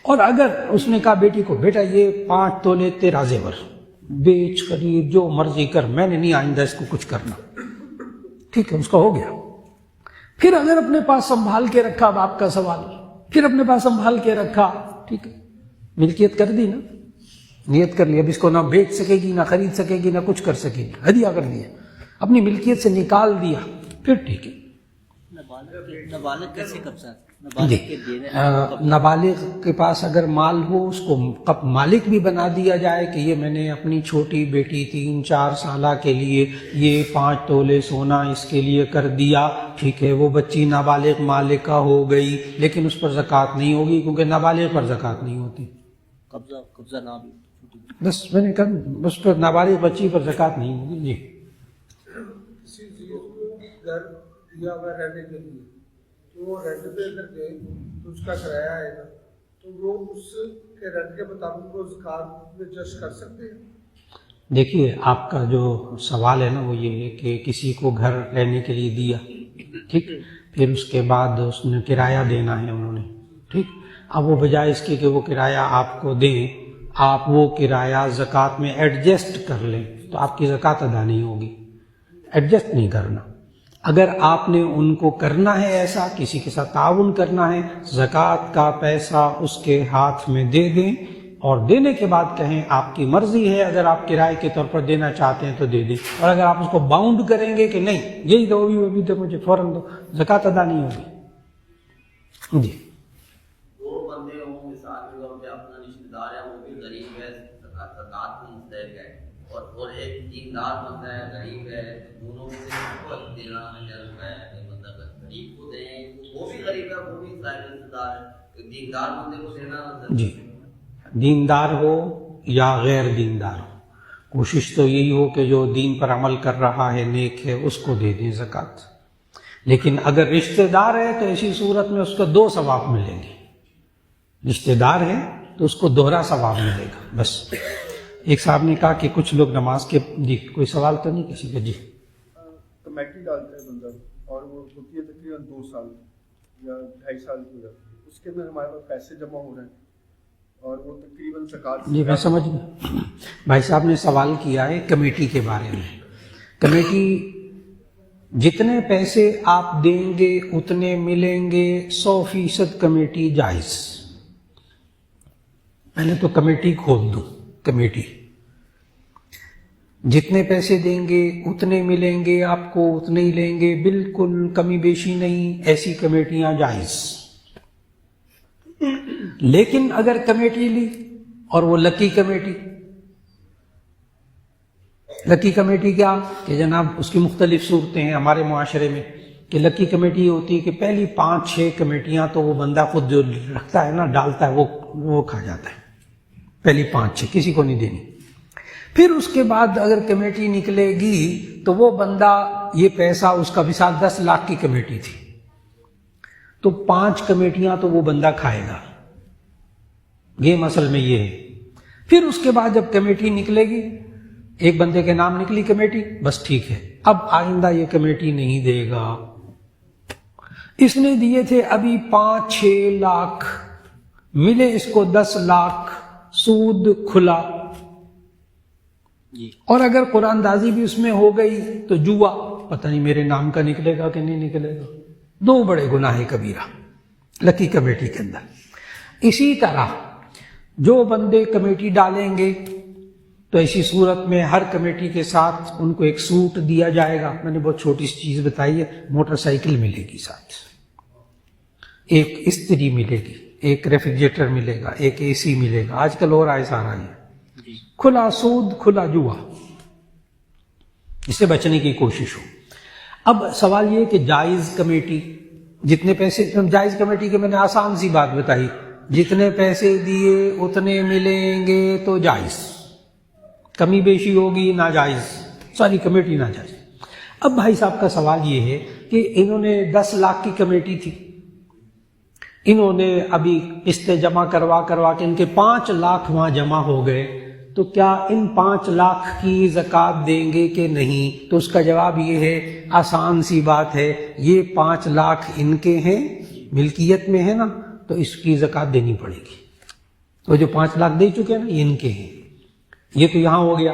[SPEAKER 1] اور اگر اس نے کہا بیٹی کو، بیٹا یہ 5 تولے تیرا زیور، بیچ خرید جو مرضی کر، میں نے نہیں آئندہ اس کو کچھ کرنا، ٹھیک ہے، اس کا ہو گیا۔ پھر اگر اپنے پاس سنبھال کے رکھا، باپ کا سوال، پھر اپنے پاس سنبھال کے رکھا، ٹھیک ہے، ملکیت کر دی نا، نیت کر لی، اب اس کو نہ بیچ سکے گی، نہ خرید سکے گی، نہ کچھ کر سکے گی، ہدیہ کر دیا۔ اپنی ملکیت سے نکال دیا پھر ٹھیک ہے.
[SPEAKER 4] نابالغ کیسے قبضہ؟
[SPEAKER 1] جی نابالغ کے پاس اگر مال ہو اس کو مالک بھی بنا دیا جائے کہ یہ میں نے اپنی چھوٹی بیٹی 3-4 سالہ کے لیے یہ 5 تولے سونا اس کے لیے کر دیا، ٹھیک ہے، وہ بچی نابالغ مالکہ ہو گئی لیکن اس پر زکوٰۃ نہیں ہوگی کیونکہ نابالغ پر زکوٰۃ نہیں ہوتی.
[SPEAKER 4] قبضہ نہ بھی
[SPEAKER 1] بس میں نے کہا اس پر نابالغ بچی پر زکوٰۃ نہیں ہوگی. جی
[SPEAKER 5] کسی چیز کو گھر دیا ہوا رہنے کے لیے تو وہ رینٹ پہ اگر دے تو اس کا کرایہ آئے گا تو وہ اس کے رینٹ کے مطابق وہ زکوٰۃ میں جسٹ کر سکتے ہیں.
[SPEAKER 1] دیکھیے آپ کا جو سوال ہے نا وہ یہ ہے کہ کسی کو گھر رہنے کے لیے دیا، ٹھیک، پھر اس کے بعد اس نے کرایہ دینا ہے انہوں نے، ٹھیک، اب وہ بجائے اس کے کہ وہ کرایہ آپ کو دیں آپ وہ کرایہ زکوٰۃ میں ایڈجسٹ کر لیں تو آپ کی زکوٰۃ ادا نہیں ہوگی. ایڈجسٹ نہیں کرنا. اگر آپ نے ان کو کرنا ہے ایسا، کسی کے ساتھ تعاون کرنا ہے، زکوٰۃ کا پیسہ اس کے ہاتھ میں دے دیں اور دینے کے بعد کہیں آپ کی مرضی ہے، اگر آپ کرائے کے طور پر دینا چاہتے ہیں تو دے دیں، اور اگر آپ اس کو باؤنڈ کریں گے کہ نہیں یہی دو ابھی تو مجھے فوراً دو، زکوٰۃ ادا نہیں ہوگی. جی
[SPEAKER 6] وہ بندے ہوں مثال کے طور پہ اپنا رشتے دار ہے وہ بھی غریب ہے، زکوٰۃ کو مستحق ہے، اور ایک دیندار بندہ ہے غریب ہے، دونوں میں سے کو دینا جائز ہے. مطلب غریب کو دیں وہ بھی غریب ہے وہ بھی صاحب رشتے دار ہے، دیندار بندے کو دینا.
[SPEAKER 1] جی دیندار ہو یا غیر دیندار ہو، کوشش تو یہی ہو کہ جو دین پر عمل کر رہا ہے نیک ہے اس کو دے دیں زکوٰۃ. لیکن اگر رشتہ دار ہے تو ایسی صورت میں اس کو 2 ثواب ملیں گے. رشتہ دار ہے تو اس کو دوہرا ثواب ملے گا. بس ایک صاحب نے کہا کہ کچھ لوگ نماز کے، جی کوئی سوال تو نہیں کسی کا؟ جی
[SPEAKER 5] کمیٹی ڈالتا ہے بندہ اور وہ ہوتی ہے تقریباً 2 سال یا 2.5 سال کی ہو جاتی ہے، اس کے اندر ہمارے پاس پیسے جمع ہو رہے ہیں اور وہ تقریباً زکوٰۃ.
[SPEAKER 1] جی میں سمجھ گیا. بھائی صاحب نے سوال کیا ہے کمیٹی کے بارے میں. کمیٹی جتنے پیسے آپ دیں گے اتنے ملیں گے، 100% کمیٹی جائز. پہلے تو کمیٹی کھول دوں. کمیٹی جتنے پیسے دیں گے اتنے ملیں گے آپ کو، اتنے ہی لیں گے، بالکل کمی بیشی نہیں. ایسی کمیٹیاں جائز. لیکن اگر کمیٹی لی اور وہ لکی کمیٹی، لکی کمیٹی کیا کہ جناب اس کی مختلف صورتیں ہیں ہمارے معاشرے میں، کہ لکی کمیٹی ہوتی ہے کہ پہلی 5-6 کمیٹیاں تو وہ بندہ خود جو رکھتا ہے نا ڈالتا ہے وہ کھا جاتا ہے. پہلی 5-6 کسی کو نہیں دینی. پھر اس کے بعد اگر کمیٹی نکلے گی تو وہ بندہ یہ پیسہ اس کا مثال 10 لاکھ کی کمیٹی تھی تو 5 کمیٹیاں تو وہ بندہ کھائے گا. گیم اصل میں یہ ہے. پھر اس کے بعد جب کمیٹی نکلے گی، ایک بندے کے نام نکلی کمیٹی، بس ٹھیک ہے، اب آئندہ یہ کمیٹی نہیں دے گا. اس نے دیے تھے ابھی 5-6 لاکھ، ملے اس کو 10 لاکھ، سود کھلا. اور اگر قرآن اندازی بھی اس میں ہو گئی تو جوا، پتہ نہیں میرے نام کا نکلے گا کہ نہیں نکلے گا. 2 بڑے گناہ کبیرہ لکی کمیٹی کے اندر. اسی طرح جو بندے کمیٹی ڈالیں گے تو ایسی صورت میں ہر کمیٹی کے ساتھ ان کو ایک سوٹ دیا جائے گا. میں نے بہت چھوٹی سی چیز بتائی ہے، موٹر سائیکل ملے گی ساتھ، ایک استری ملے گی، ایک ریفریجریٹر ملے گا، ایک اے سی ملے گا. آج کل اور آئے سارا ہے. کھلا سود، کھلا جوا، اس سے بچنے کی کوشش ہو. اب سوال یہ کہ جائز کمیٹی جتنے پیسے، جائز کمیٹی کے میں نے آسان سی بات بتائی، جتنے پیسے دیے اتنے ملیں گے تو جائز، کمی بیشی ہوگی ناجائز، ساری کمیٹی ناجائز. اب بھائی صاحب کا سوال یہ ہے کہ انہوں نے 10 لاکھ کی کمیٹی تھی، انہوں نے ابھی قسطیں جمع کروا کے ان کے 5 لاکھ وہاں جمع ہو گئے، تو کیا ان 5 لاکھ کی زکوٰۃ دیں گے کہ نہیں؟ تو اس کا جواب یہ ہے، آسان سی بات ہے، یہ 5 لاکھ ان کے ہیں، ملکیت میں ہے نا، تو اس کی زکوٰۃ دینی پڑے گی. تو جو 5 لاکھ دے چکے ہیں نا یہ ان کے ہیں، یہ تو یہاں ہو گیا.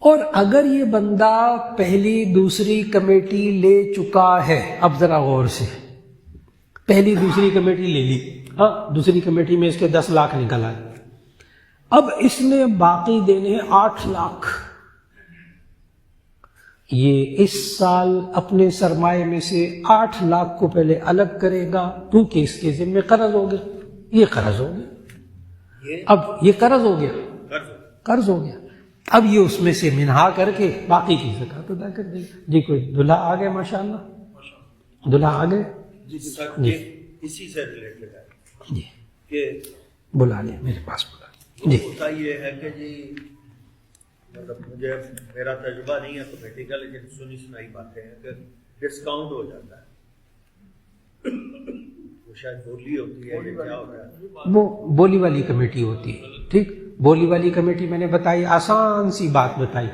[SPEAKER 1] اور اگر یہ بندہ پہلی دوسری کمیٹی لے چکا ہے، اب ذرا غور سے، پہلی دوسری کمیٹی لے لی، ہاں دوسری کمیٹی میں اس کے 10 لاکھ نکل آئے، اب اس نے باقی دینے 8 لاکھ. یہ اس سال اپنے سرمایے میں سے 8 لاکھ کو پہلے الگ کرے گا کیونکہ اس کے ذمے قرض ہو گیا. یہ قرض ہو گیا. اب یہ قرض ہو گیا، قرض ہو گیا. اب یہ اس میں سے منہا کر کے باقی کی زکات ادا کر دے گا. جی کوئی دلہا آ گئے؟ ماشاءاللہ دلہا آ گئے.
[SPEAKER 2] جی اسی سے ریلیٹڈ ہے
[SPEAKER 1] جی
[SPEAKER 2] کہ
[SPEAKER 1] بلا لیں میرے پاس، بلا لیں. جی
[SPEAKER 2] ہوتا یہ ہے کہ جی مطلب مجھے میرا تجربہ نہیں ہے کمیٹی کا، لیکن سنی سنائی باتیں ہیں کہ ڈسکاؤنٹ ہو جاتا ہے. وہ شاید بولی ہوتی ہے یا کیا ہوتا ہے،
[SPEAKER 1] وہ بولی والی کمیٹی ہوتی ہے. ٹھیک، بولی والی کمیٹی میں نے بتائی، آسان سی بات بتائی،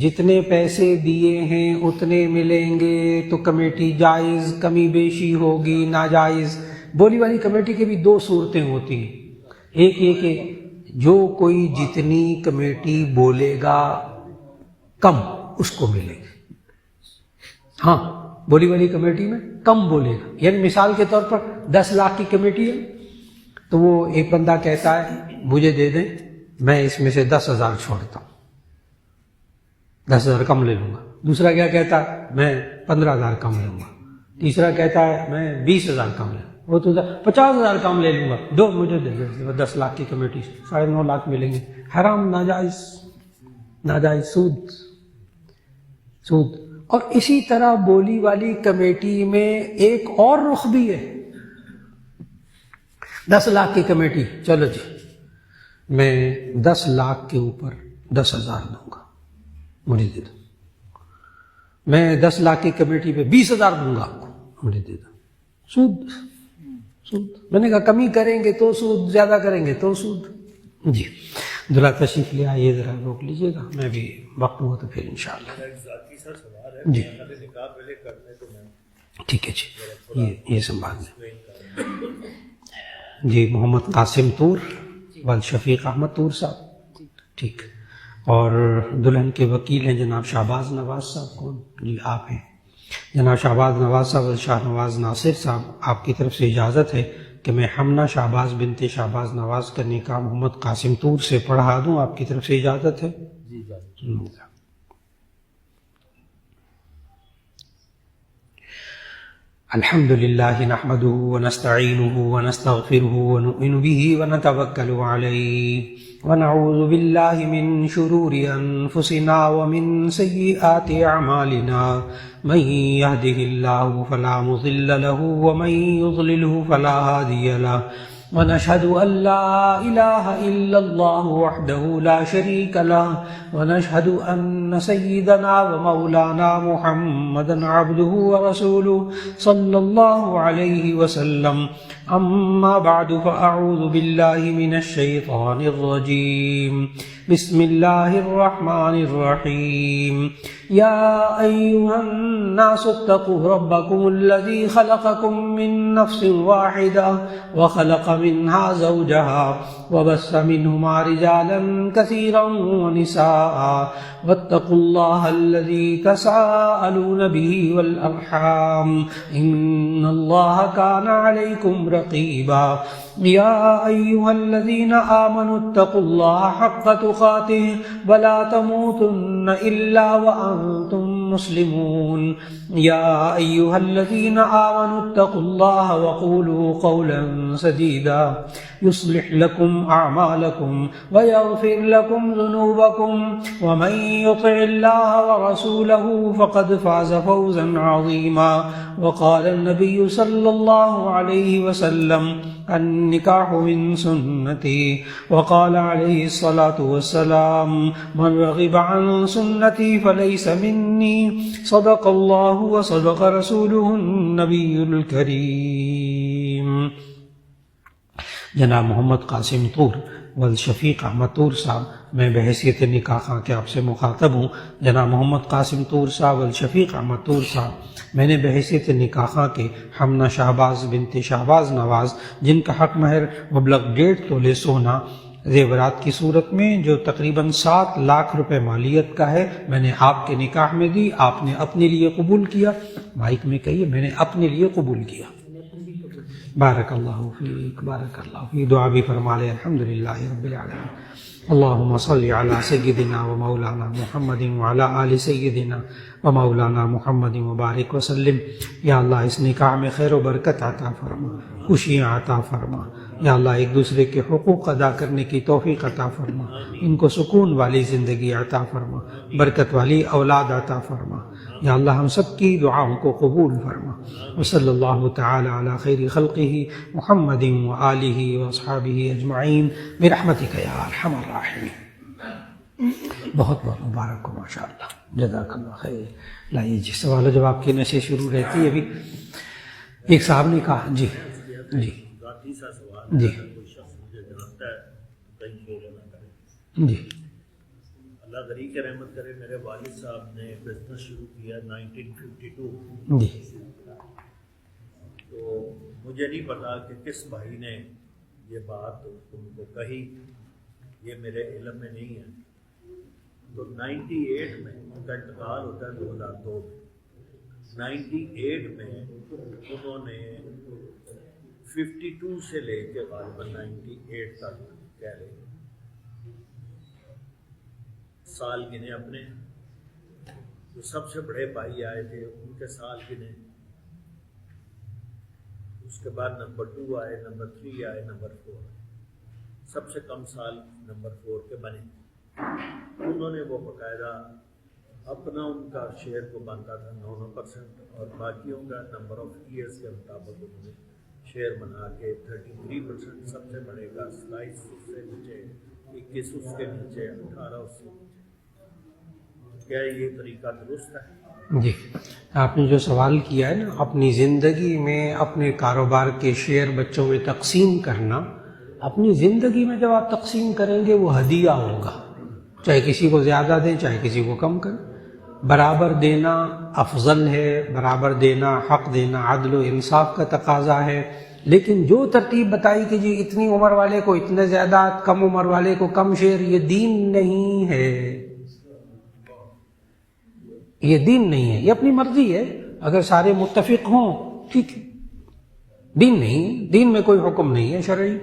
[SPEAKER 1] جتنے پیسے دیے ہیں اتنے ملیں گے تو کمیٹی جائز، کمی بیشی ہوگی ناجائز. بولی والی کمیٹی کی بھی 2 صورتیں ہوتی ہیں. ایک یہ کہ جو کوئی جتنی کمیٹی بولے گا کم اس کو ملے گی. ہاں بولی والی کمیٹی میں کم بولے گا، یعنی مثال کے طور پر 10 لاکھ کی کمیٹی ہے تو وہ ایک بندہ کہتا ہے مجھے دے دیں، میں اس میں سے 10,000 چھوڑتا ہوں، 10,000 کم لے لوں گا. دوسرا کیا کہتا ہے میں 15,000 کم لوں گا. تیسرا کہتا ہے میں 20,000 کم لوں گا. وہ تو 50,000 کم لے لوں گا، دو مجھے دے دیں. 10 لاکھ کی کمیٹی 9.5 لاکھ ملیں گے. حرام، ناجائز، ناجائز، سود، سود. اور اسی طرح بولی والی کمیٹی میں ایک اور رخ بھی ہے. 10 لاکھ کی کمیٹی، چلو جی میں 10 لاکھ کے اوپر 10,000 دوں گا، مجھے دے دو. میں 10 لاکھ کی کمیٹی پہ 20,000 دوں گا آپ کو، مجھے دے دو. سود، سود. میں نے کہا کمی کریں گے تو سود، زیادہ کریں گے تو سود. جی دلہا تشریف لے آئیے، ذرا روک لیجیے گا، میں بھی وقت ہوا تو پھر انشاءاللہ.
[SPEAKER 2] ایک ذاتی سا سوال ہے.
[SPEAKER 1] جی
[SPEAKER 2] نکاح پہلے کرنے تو میں
[SPEAKER 1] ٹھیک ہے جی، یہ سنبھال لیں. جی محمد قاسم طور والشفیق احمد طور صاحب، ٹھیک. اور دلہن کے وکیل ہیں جناب شہباز نواز صاحب. کون؟ جی آپ ہیں جناب شہباز نواز صاحب اور شاہ نواز ناصر صاحب. آپ کی طرف سے اجازت ہے کہ میں حمنہ شہباز بنت شہباز نواز کا نکاح محمد قاسم طور سے پڑھا دوں؟ آپ کی طرف سے اجازت ہے؟
[SPEAKER 4] جی اجازت.
[SPEAKER 1] الحمد لله نحمده ونستعينه ونستغفره ونؤمن به ونتوكل عليه ونعوذ بالله من شرور أنفسنا ومن سيئات أعمالنا. من يهده الله فلا مضل له ومن يضلله فلا هادي له. ونشهد أن لا إله إلا الله وحده لا شريك له. ونشهد أن سيدنا ومولانا محمدا عبده ورسوله صلى الله عليه وسلم. أما بعد فأعوذ بالله من الشيطان الرجيم. بسم الله الرحمن الرحيم. يا أيها الناس اتقوا ربكم الذي خلقكم من نفس واحدة وخلق منها زوجها وبث منهما رجالا كثيرا ونساء واتقوا الله الذي تساءلون به والأرحام إن الله كان عليكم رقيبا. يا أيها الذين آمنوا اتقوا الله حق تقاته ولا تموتن إلا وأنتم مسلمون. يا أيها الذين آمنوا اتقوا الله وقولوا قولا سديدا يصلح لكم أعمالكم ويغفر لكم ذنوبكم ومن يطع الله ورسوله فقد فاز فوزا عظيما. وقال النبي صلى الله عليه وسلم النكاح من سنتي. وقال عليه الصلاة والسلام من رغب عن سنتي فليس مني. صدق الله وصدق رسوله النبي الكريم. جناب محمد قاسم طور والشفیق احمد طور صاحب، میں بحیثیت نکاح خواں کے آپ سے مخاطب ہوں. جناب محمد قاسم طور صاحب والشفیق احمد طور صاحب، میں نے بحیثیت نکاح خواں کے حمنہ شہباز بنت شہباز نواز، جن کا حق مہر مبلغ 1.5 تولے سونا زیورات کی صورت میں جو تقریباً 7 لاکھ روپے مالیت کا ہے، میں نے آپ کے نکاح میں دی. آپ نے اپنے لیے قبول کیا. مائک میں کہیے میں نے اپنے لیے قبول کیا. بارک اللہ فیک، بارک اللہ فیک. دعا بھی فرما لے. الحمدللہ رب العالمین. اللهم صل على سيدنا ومولانا محمد وعلى آل سيدنا ومولانا محمد وبارک وسلم. یا اللہ اس نکاح میں خیر و برکت عطا فرما، خوشیاں عطا فرما. یا اللہ ایک دوسرے کے حقوق ادا کرنے کی توفیق عطا فرما، ان کو سکون والی زندگی عطا فرما، برکت والی اولاد عطا فرما. یا اللہ ہم سب کی دعاؤں کو قبول فرما. وصلی اللہ تعالی علی خیر خلقہ محمد وآلہ واصحابہ اجمعین برحمتک یا ارحم الراحمین. بہت بہت مبارک ہو، ماشاء اللہ، جزاک اللہ خیر. لائیے جی، سوال و جواب کی نشے شروع رہتی ہے. ابھی ایک صاحب نے کہا جی جی
[SPEAKER 2] ذاتی سا سوال
[SPEAKER 1] جی
[SPEAKER 2] اگر کوئی شخص مجھے جانتا ہے تو کہیں شور نہ کرے.
[SPEAKER 1] جی
[SPEAKER 2] اللہ غریق رحمت کرے، میرے والد صاحب نے بزنس شروع کیا 1952.
[SPEAKER 1] جی
[SPEAKER 2] تو مجھے نہیں پتا کہ کس بھائی نے یہ بات ان کو کہی، یہ میرے علم میں نہیں ہے. تو 98 میں ان کا انتقال ہوتا ہے 2002 میں. 98 میں انہوں نے 52 سے لے کے غالباً 98 تک کہہ رہے سال گنے اپنے. جو سب سے بڑے بھائی آئے تھے ان کے سال گنے، اس کے بعد نمبر 2 آئے، نمبر 3 آئے، نمبر 4 آئے. سب سے کم سال نمبر 4 کے بنے. انہوں نے وہ باقاعدہ اپنا ان کا شیئر کو بنتا تھا 9% اور باقیوں کا نمبر آف ایئرس کے مطابق انہوں نے شیئر بنا کے 33%. سب سے بڑے کا 27 اس سے نیچے، 21 اس کے نیچے، 18 اس سے نیچے. کیا یہ طریقہ درست ہے؟
[SPEAKER 1] جی، آپ نے جو سوال کیا ہے نا، اپنی زندگی میں اپنے کاروبار کے شیئر بچوں میں تقسیم کرنا، اپنی زندگی میں جب آپ تقسیم کریں گے وہ ہدیہ ہوگا. چاہے کسی کو زیادہ دیں، چاہے کسی کو کم کریں. برابر دینا افضل ہے، برابر دینا، حق دینا عدل و انصاف کا تقاضا ہے. لیکن جو ترتیب بتائی کہ جی اتنی عمر والے کو اتنے زیادہ، کم عمر والے کو کم شیئر، یہ دین نہیں ہے. یہ دین نہیں ہے، یہ اپنی مرضی ہے. اگر سارے متفق ہوں ٹھیک ہے، دین نہیں ہے. دین میں کوئی حکم نہیں ہے شرعی.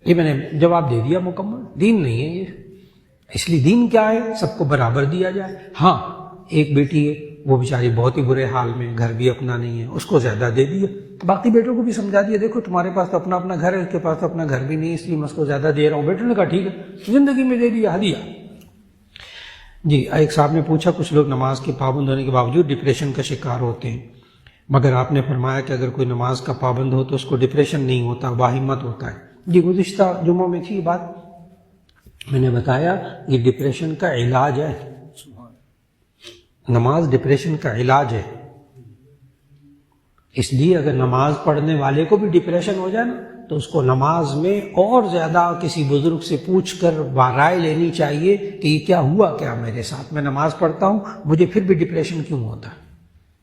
[SPEAKER 1] یہ میں نے جواب دے دیا مکمل. دین نہیں ہے یہ. اس لیے دین کیا ہے؟ سب کو برابر دیا جائے. ہاں ایک بیٹی ہے، وہ بیچاری بہت ہی برے حال میں، گھر بھی اپنا نہیں ہے، اس کو زیادہ دے دیا. باقی بیٹوں کو بھی سمجھا دیا، دیکھو تمہارے پاس تو اپنا اپنا گھر ہے، اس کے پاس تو اپنا گھر بھی نہیں، اس لیے میں اس کو زیادہ دے رہا ہوں. بیٹوں نے کہا ٹھیک ہے، زندگی میں دے دیا ہدیہ. جی ایک صاحب نے پوچھا کچھ لوگ نماز کے پابند ہونے کے باوجود ڈپریشن کا شکار ہوتے ہیں، مگر آپ نے فرمایا کہ اگر کوئی نماز کا پابند ہو تو اس کو ڈپریشن نہیں ہوتا، باہمت ہوتا ہے. جی گزشتہ جمعوں میں تھی بات، میں نے بتایا یہ ڈپریشن کا علاج ہے. نماز ڈپریشن کا علاج ہے. اس لیے اگر نماز پڑھنے والے کو بھی ڈپریشن ہو جائے نا تو اس کو نماز میں اور زیادہ کسی بزرگ سے پوچھ کر رائے لینی چاہیے کہ یہ کیا ہوا کیا میرے ساتھ، میں نماز پڑھتا ہوں مجھے پھر بھی ڈپریشن کیوں ہوتا ہے.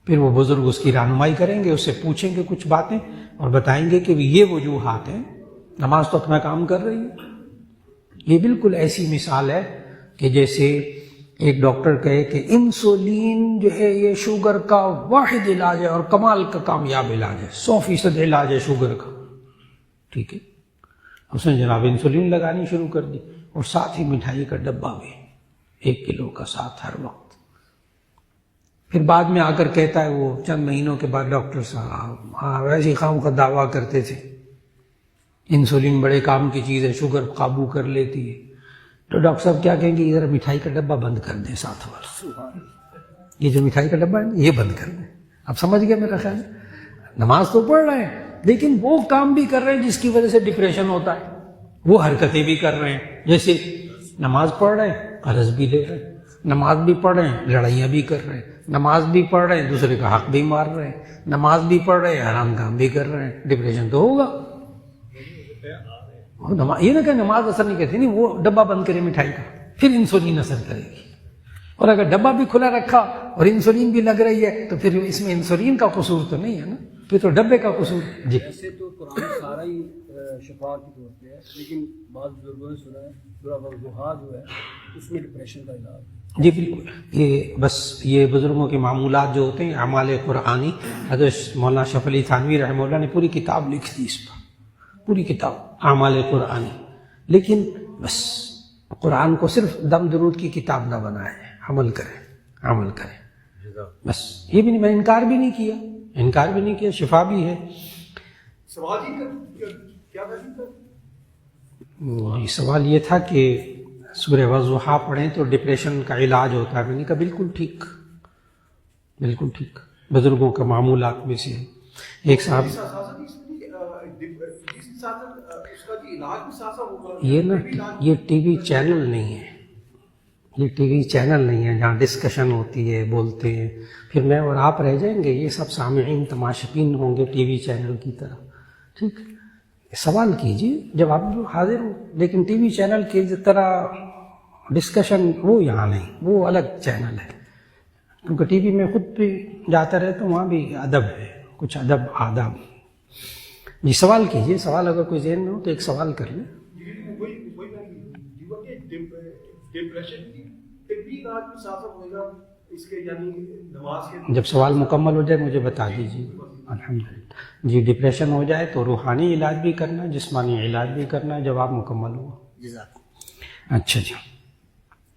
[SPEAKER 1] پھر وہ بزرگ اس کی رہنمائی کریں گے، اس سے پوچھیں گے کچھ باتیں اور بتائیں گے کہ یہ وجوہات ہیں. نماز تو اپنا کام کر رہی ہے. یہ بالکل ایسی مثال ہے کہ جیسے ایک ڈاکٹر کہے کہ انسولین جو ہے یہ شوگر کا واحد علاج ہے اور کمال کا کامیاب علاج ہے، 100% علاج ہے شوگر کا. ٹھیک ہے، اس نے جناب انسولین لگانی شروع کر دی اور ساتھ ہی مٹھائی کا ڈبہ بھی 1 کلو کا ساتھ ہر وقت. پھر بعد میں آ کر کہتا ہے وہ چند مہینوں کے بعد، ڈاکٹر صاحب ویسے خام کا دعویٰ کرتے تھے انسولین بڑے کام کی چیز ہے، شوگر قابو کر لیتی ہے. تو ڈاکٹر صاحب کیا کہیں گے، ذرا مٹھائی کا ڈبہ بند کر دیں ساتھ والا، یہ جو مٹھائی کا ڈبہ ہے یہ بند کر دیں. اب سمجھ گیا میرا خیال. نماز تو پڑھ رہے ہیں لیکن وہ کام بھی کر رہے ہیں جس کی وجہ سے ڈپریشن ہوتا ہے. وہ حرکتیں بھی کر رہے ہیں، جیسے نماز پڑھ رہے ہیں قرض بھی لے رہے ہیں، نماز بھی پڑھ رہے ہیں لڑائیاں بھی کر رہے ہیں، نماز بھی پڑھ رہے ہیں دوسرے کا حق بھی مار رہے ہیں، نماز بھی پڑھ رہے ہیں حرام کام بھی کر رہے ہیں. ڈپریشن تو ہوگا. یہ نہ کہ نماز اثر نہیں کرتی، نہیں، وہ ڈبہ بند کرے مٹھائی کا، پھر انسولین اثر کرے گی. اور اگر ڈبہ بھی کھلا رکھا اور انسولین بھی لگ رہی ہے تو پھر اس میں انسولین کا قصور تو نہیں ہے نا، پھر تو ڈبے کا قصور. جی
[SPEAKER 7] ایسے تو قرآن سارا ہی شفا کی طور پہ ہے، لیکن بعض بزرگوں نے سنا ہے سورہ والضحیٰ جو ہے اس میں ڈپریشن کا علاج ہے.
[SPEAKER 1] جی بالکل، یہ بس یہ بزرگوں کے معمولات جو ہوتے ہیں اعمال قرآنی، حضرت مولانا شف علی تھانوی رحمہ اللہ نے پوری کتاب لکھ دی اس پر، پوری کتاب اعمال قرآنی. لیکن بس قرآن کو صرف دم درود کی کتاب نہ بنائیں، عمل کریں بس. یہ بھی نہیں، میں انکار بھی نہیں کیا، شفا بھی ہے.
[SPEAKER 5] سوال ہی کیا
[SPEAKER 1] جی سوال یہ تھا کہ سورہ والضحیٰ پڑھیں تو ڈپریشن کا علاج ہوتا ہے. میں نے کہا بالکل ٹھیک، بزرگوں کا معمولات میں سے ہے. ایک صاحب یہ ٹی وی چینل نہیں ہے جہاں ڈسکشن ہوتی ہے، بولتے ہیں، پھر میں اور آپ رہ جائیں گے، یہ سب سامعین تماشبین ہوں گے ٹی وی چینل کی طرح. ٹھیک، سوال کیجیے جب آپ حاضر ہوں، لیکن ٹی وی چینل کی طرح ڈسکشن وہ یہاں نہیں، وہ الگ چینل ہے. کیونکہ ٹی وی میں خود بھی جاتا رہتا ہوں، وہاں بھی ادب ہے، کچھ آداب. جی سوال کیجیے، سوال اگر کوئی ذہن میں ہو تو ایک سوال کر لیں. جب سوال مکمل ہو جائے مجھے بتا دیجیے. الحمدللہ. جی ڈپریشن ہو جائے تو روحانی علاج بھی کرنا، جسمانی علاج بھی کرنا، جواب مکمل ہوا. اچھا جی.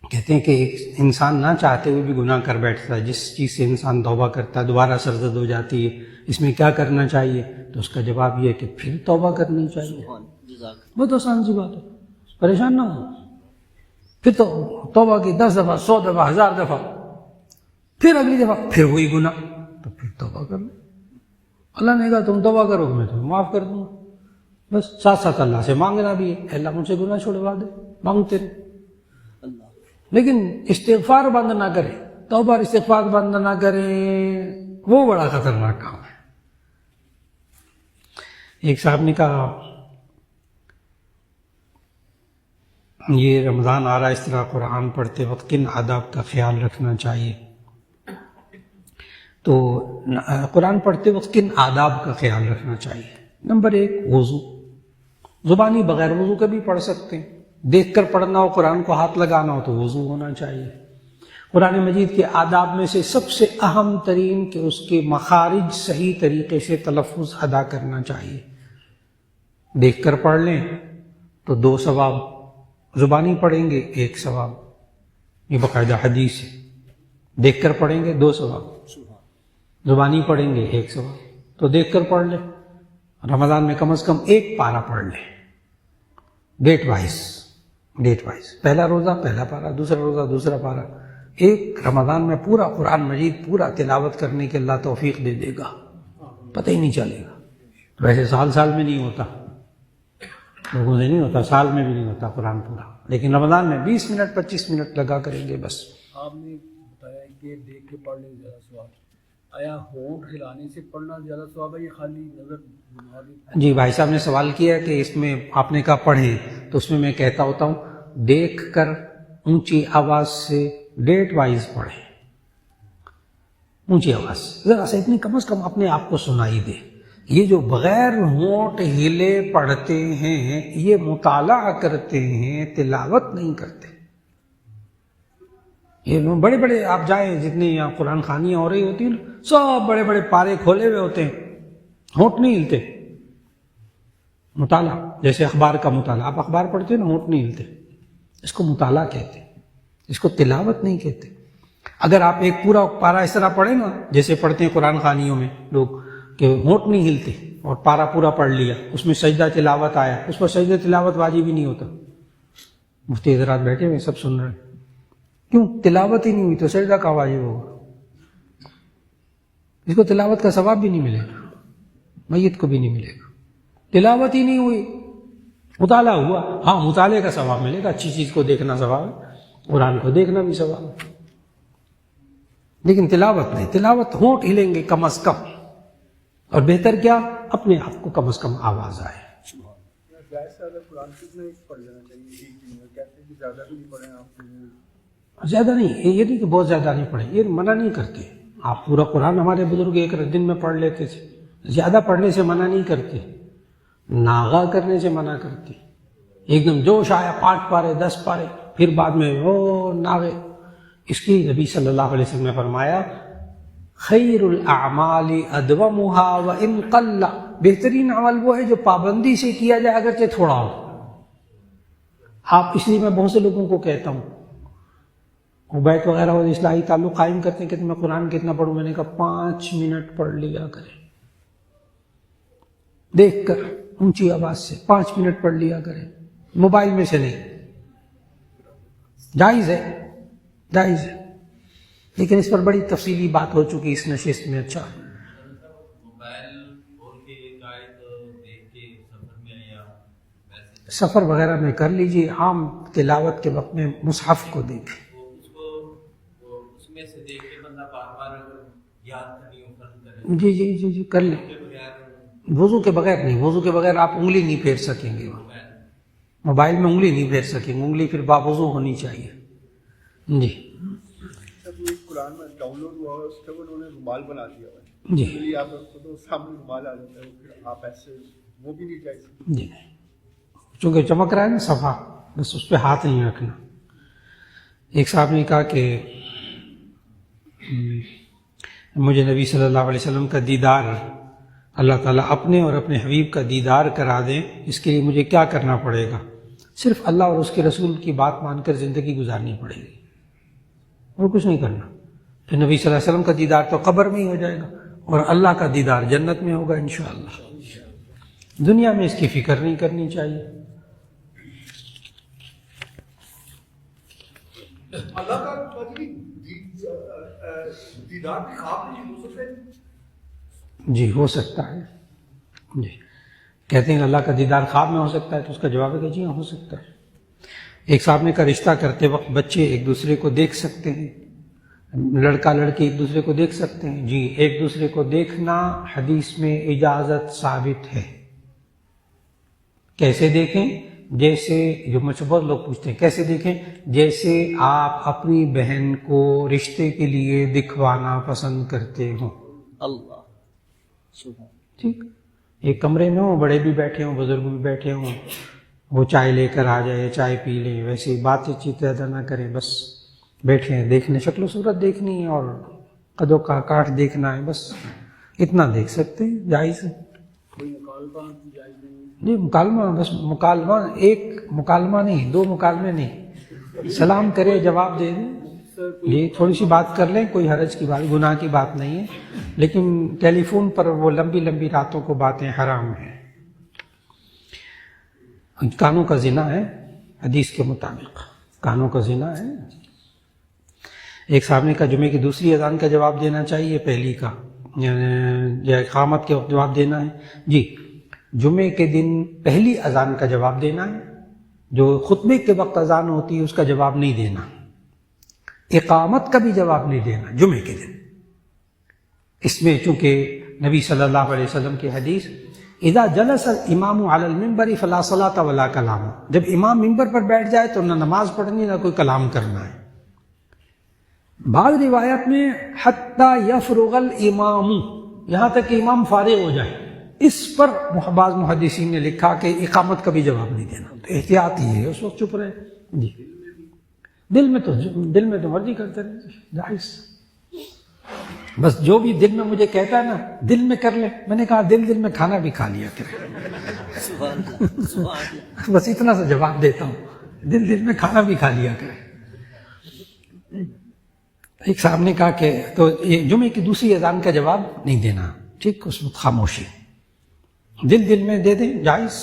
[SPEAKER 1] کہتے ہیں کہ ایک انسان نہ چاہتے ہوئے بھی گناہ کر بیٹھتا ہے، جس چیز سے انسان توبہ کرتا ہے دوبارہ سرزد ہو جاتی ہے، اس میں کیا کرنا چاہیے؟ تو اس کا جواب یہ ہے کہ پھر توبہ کرنی چاہیے. بہت آسان سی بات ہے، پریشان نہ ہو. پھر تو توبہ کی 10 دفعہ 100 دفعہ 1000 دفعہ، پھر اگلی دفعہ پھر وہی گناہ، تو پھر توبہ کر لو. اللہ نے کہا تم توبہ کرو میں تمہیں معاف کر دوں گا. بس ساتھ ساتھ اللہ سے مانگنا بھی ہے، اللہ مجھ سے گناہ چھوڑوا دے، مانگتے رہے. لیکن استغفار بند نہ کرے، توبہ اور استغفار بند نہ کرے، وہ بڑا خطرناک کام ہے. ایک صاحب نے کہا یہ رمضان آ رہا ہے، اس طرح قرآن پڑھتے وقت کن آداب کا خیال رکھنا چاہیے؟ تو قرآن پڑھتے وقت کن آداب کا خیال رکھنا چاہیے؟ نمبر 1 وضو. زبانی بغیر وضو کے بھی پڑھ سکتے ہیں. دیکھ کر پڑھنا ہو، قرآن کو ہاتھ لگانا ہو تو وضو ہونا چاہیے. قرآن مجید کے آداب میں سے سب سے اہم ترین کہ اس کے مخارج صحیح طریقے سے تلفظ ادا کرنا چاہیے. دیکھ کر پڑھ لیں تو 2 ثواب، زبانی پڑھیں گے 1 ثواب. یہ باقاعدہ حدیث ہے. دیکھ کر پڑھیں گے 2 ثواب، زبانی پڑھیں گے 1 ثواب. تو دیکھ کر پڑھ لیں. رمضان میں کم از کم 1 پارہ پڑھ لیں، ڈیٹ وائز. پہلا روزہ پہلا پارہ، دوسرا روزہ دوسرا پارہ. ایک رمضان میں پورا قرآن مجید پورا تلاوت کرنے کے اللہ توفیق دے دے گا، پتہ ہی نہیں چلے گا. ویسے سال میں نہیں ہوتا، لوگوں سے نہیں ہوتا، سال میں بھی نہیں ہوتا قرآن پورا، لیکن رمضان میں 20 منٹ 25 منٹ لگا کریں گے بس.
[SPEAKER 7] آپ نے بتایا کہ دیکھ کے پڑھنے میں زیادہ ثواب، آیا ہونٹ ہلانے سے پڑھنا زیادہ ثواب ہے یا خالی نظر؟
[SPEAKER 1] جی بھائی صاحب نے سوال کیا کہ اس میں آپ نے کہا پڑھیں، تو اس میں کہتا ہوتا ہوں دیکھ کر اونچی آواز سے ڈیٹ وائز پڑھیں، اونچی آواز سے، ذرا سا اتنی کم از کم اپنے آپ کو سنائی دے. یہ جو بغیر ہونٹ ہلے پڑھتے ہیں یہ مطالعہ کرتے ہیں، تلاوت نہیں کرتے. یہ بڑے بڑے آپ جائیں جتنے یہاں قرآن خوانیاں ہو رہی ہوتی ہیں سب بڑے بڑے پارے کھولے ہوئے ہوتے ہیں، ہونٹ نہیں ہلتے. مطالعہ جیسے اخبار کا مطالعہ، آپ اخبار پڑھتے ہیں نا، ہونٹ نہیں ہلتے، اس کو مطالعہ کہتے ہیں، اس کو تلاوت نہیں کہتے. اگر آپ ایک پورا پارا اس طرح پڑھیں نا جیسے پڑھتے ہیں قرآن خوانیوں میں لوگ کہ ہونٹ نہیں ہلتے اور پارا پورا پڑھ لیا، اس میں سجدہ تلاوت آیا، اس پر سجدہ تلاوت واجب ہی نہیں ہوتا. مفتی حضرات بیٹھے ہوئے سب سن رہے ہیں، کیوں؟ تلاوت ہی نہیں ہوئی تو سجدہ کا واجب ہوگا. اس کو تلاوت کا ثواب بھی نہیں ملے گا، میت کو بھی نہیں ملے گا. تلاوت ہی نہیں ہوئی، مطالعہ ہوا، ہاں مطالعے کا ثواب ملے گا، اچھی چیز کو دیکھنا ثواب ہے، قرآن کو دیکھنا بھی ثواب ہے. لیکن تلاوت نہیں، تلاوت ہونٹ ہلیں گے کم از کم، اور بہتر کیا اپنے آپ کو کم از کم آواز آئے. زیادہ نہیں، یہ نہیں کہ بہت زیادہ نہیں پڑھے، یہ منع نہیں کرتے. آپ پورا قرآن ہمارے بزرگ ایک دن میں پڑھ لیتے تھے، زیادہ پڑھنے سے منع نہیں کرتے، ناغا کرنے سے منع کرتے. ایک دم جوش آیا 5 پارے 10 پارے، پھر بعد میں وہ ناغے. اس کی نبی صلی اللہ علیہ وسلم نے فرمایا خیر الاعمال ادومها وان قل، بہترین عمل وہ ہے جو پابندی سے کیا جائے اگرچہ تھوڑا ہو. آپ اس لیے میں بہت سے لوگوں کو کہتا ہوں وہ بیت وغیرہ اور اصلاحی تعلق قائم کرتے ہیں کہ میں قرآن کتنا پڑھوں، میں نے کہا 5 منٹ پڑھ لیا کریں، دیکھ کر اونچی آواز سے 5 منٹ پڑھ لیا کریں، موبائل میں سے نہیں. جائز ہے، جائز ہے، لیکن اس پر بڑی تفصیلی بات ہو چکی اس نشست میں. اچھا سفر وغیرہ میں کر لیجیے، عام تلاوت کے وقت میں مصحف کو دیکھیں. جی جی جی جی کر لیں، وضو کے بغیر نہیں، وضو کے بغیر آپ انگلی نہیں پھیر سکیں گے، موبائل میں انگلی نہیں پھیر سکیں گے، انگلی پھر باوضو ہونی چاہیے. جی
[SPEAKER 8] قرآن میں ڈاؤن لوڈ ہوا اس کے انہوں نے رومال بنا دیا ہے
[SPEAKER 1] جی
[SPEAKER 8] آپ تو سامنے رومال آ جاتا ہے، پھر آپ ایسے وہ بھی نہیں چاہیے.
[SPEAKER 1] جی چونکہ چمک رہا ہے نا صفحہ، بس اس پہ ہاتھ نہیں رکھنا. ایک صاحب نے کہا کہ مجھے نبی صلی اللہ علیہ وسلم کا دیدار، اللہ تعالیٰ اپنے اور اپنے حبیب کا دیدار کرا دیں، اس کے لیے مجھے کیا کرنا پڑے گا؟ صرف اللہ اور اس کے رسول کی بات مان کر زندگی گزارنی پڑے گی، اور کچھ نہیں کرنا. پھر نبی صلی اللہ علیہ وسلم کا دیدار تو قبر میں ہی ہو جائے گا، اور اللہ کا دیدار جنت میں ہوگا انشاءاللہ. دنیا میں اس کی فکر نہیں کرنی چاہیے.
[SPEAKER 5] اللہ کا دیدار بھی خواب نہیں ہو سکتے؟
[SPEAKER 1] جی ہو سکتا ہے. جی کہتے ہیں اللہ کا دیدار خواب میں ہو سکتا ہے، تو اس کا جواب ہے کہ جی ہاں ہو سکتا ہے. ایک صاحب نے کہا رشتہ کرتے وقت بچے ایک دوسرے کو دیکھ سکتے ہیں، لڑکا لڑکی ایک دوسرے کو دیکھ سکتے ہیں. جی ایک دوسرے کو دیکھنا حدیث میں اجازت ثابت ہے. کیسے دیکھیں؟ جیسے جو مجھ سے بہت لوگ پوچھتے ہیں کیسے دیکھیں، جیسے آپ اپنی بہن کو رشتے کے لیے دکھوانا پسند کرتے ہوں.
[SPEAKER 4] اللہ
[SPEAKER 1] ٹھیک، ایک کمرے میں ہوں، بڑے بھی بیٹھے ہوں، بزرگ بھی بیٹھے ہوں، وہ چائے لے کر آ جائے، چائے پی لیں، ویسے بات چیت زیادہ نہ کریں، بس بیٹھے ہیں، دیکھنے شکل و صورت دیکھنی ہے اور قد و کاٹ دیکھنا ہے، بس اتنا دیکھ سکتے ہیں، جائز ہے.
[SPEAKER 7] کوئی مکالمہ جائز نہیں.
[SPEAKER 1] جی مکالمہ، بس مکالمہ ایک مکالمہ نہیں، 2 مکالمے نہیں، سلام کرے جواب دے دیں، یہ تھوڑی سی بات کر لیں، کوئی حرج کی بات، گناہ کی بات نہیں ہے. لیکن ٹیلی فون پر وہ لمبی لمبی راتوں کو باتیں حرام ہیں. کانوں کا زنا ہے حدیث کے مطابق، کانوں کا زنا ہے. ایک صاحب نے کہا جمعے کی دوسری اذان کا جواب دینا چاہیے، پہلی کا یا اقامت کے وقت جواب دینا ہے. جی جمعے کے دن پہلی اذان کا جواب دینا ہے، جو خطبے کے وقت اذان ہوتی ہے اس کا جواب نہیں دینا، اقامت کا بھی جواب نہیں دینا جمعے کے دن. اس میں چونکہ نبی صلی اللہ علیہ وسلم کی حدیث اذا جلس الامام علی المنبر فلا صلاۃ ولا کلام، جب امام ممبر پر بیٹھ جائے تو نہ نماز پڑھنی نہ کوئی کلام کرنا ہے. بعض روایت میں حتی یفرغ الامام، یہاں تک کہ امام فارغ ہو جائے. اس پر بعض محدثین نے لکھا کہ اقامت کا بھی جواب نہیں دینا، تو احتیاط ہی ہے اس وقت چپ رہے. جی دل میں تو مرضی کرتے رہے، جائز. بس جو بھی دل میں مجھے کہتا ہے نا دل میں کر لے. میں نے کہا دل میں کھانا بھی کھا لیا کرے، بس اتنا سا جواب دیتا ہوں، دل میں کھانا بھی کھا لیا کرے. ایک صاحب نے کہا کہ تو یہ جمعے کی دوسری اذان کا جواب نہیں دینا، ٹھیک، اس وقت خاموشی، دل میں دے دیں، جائز.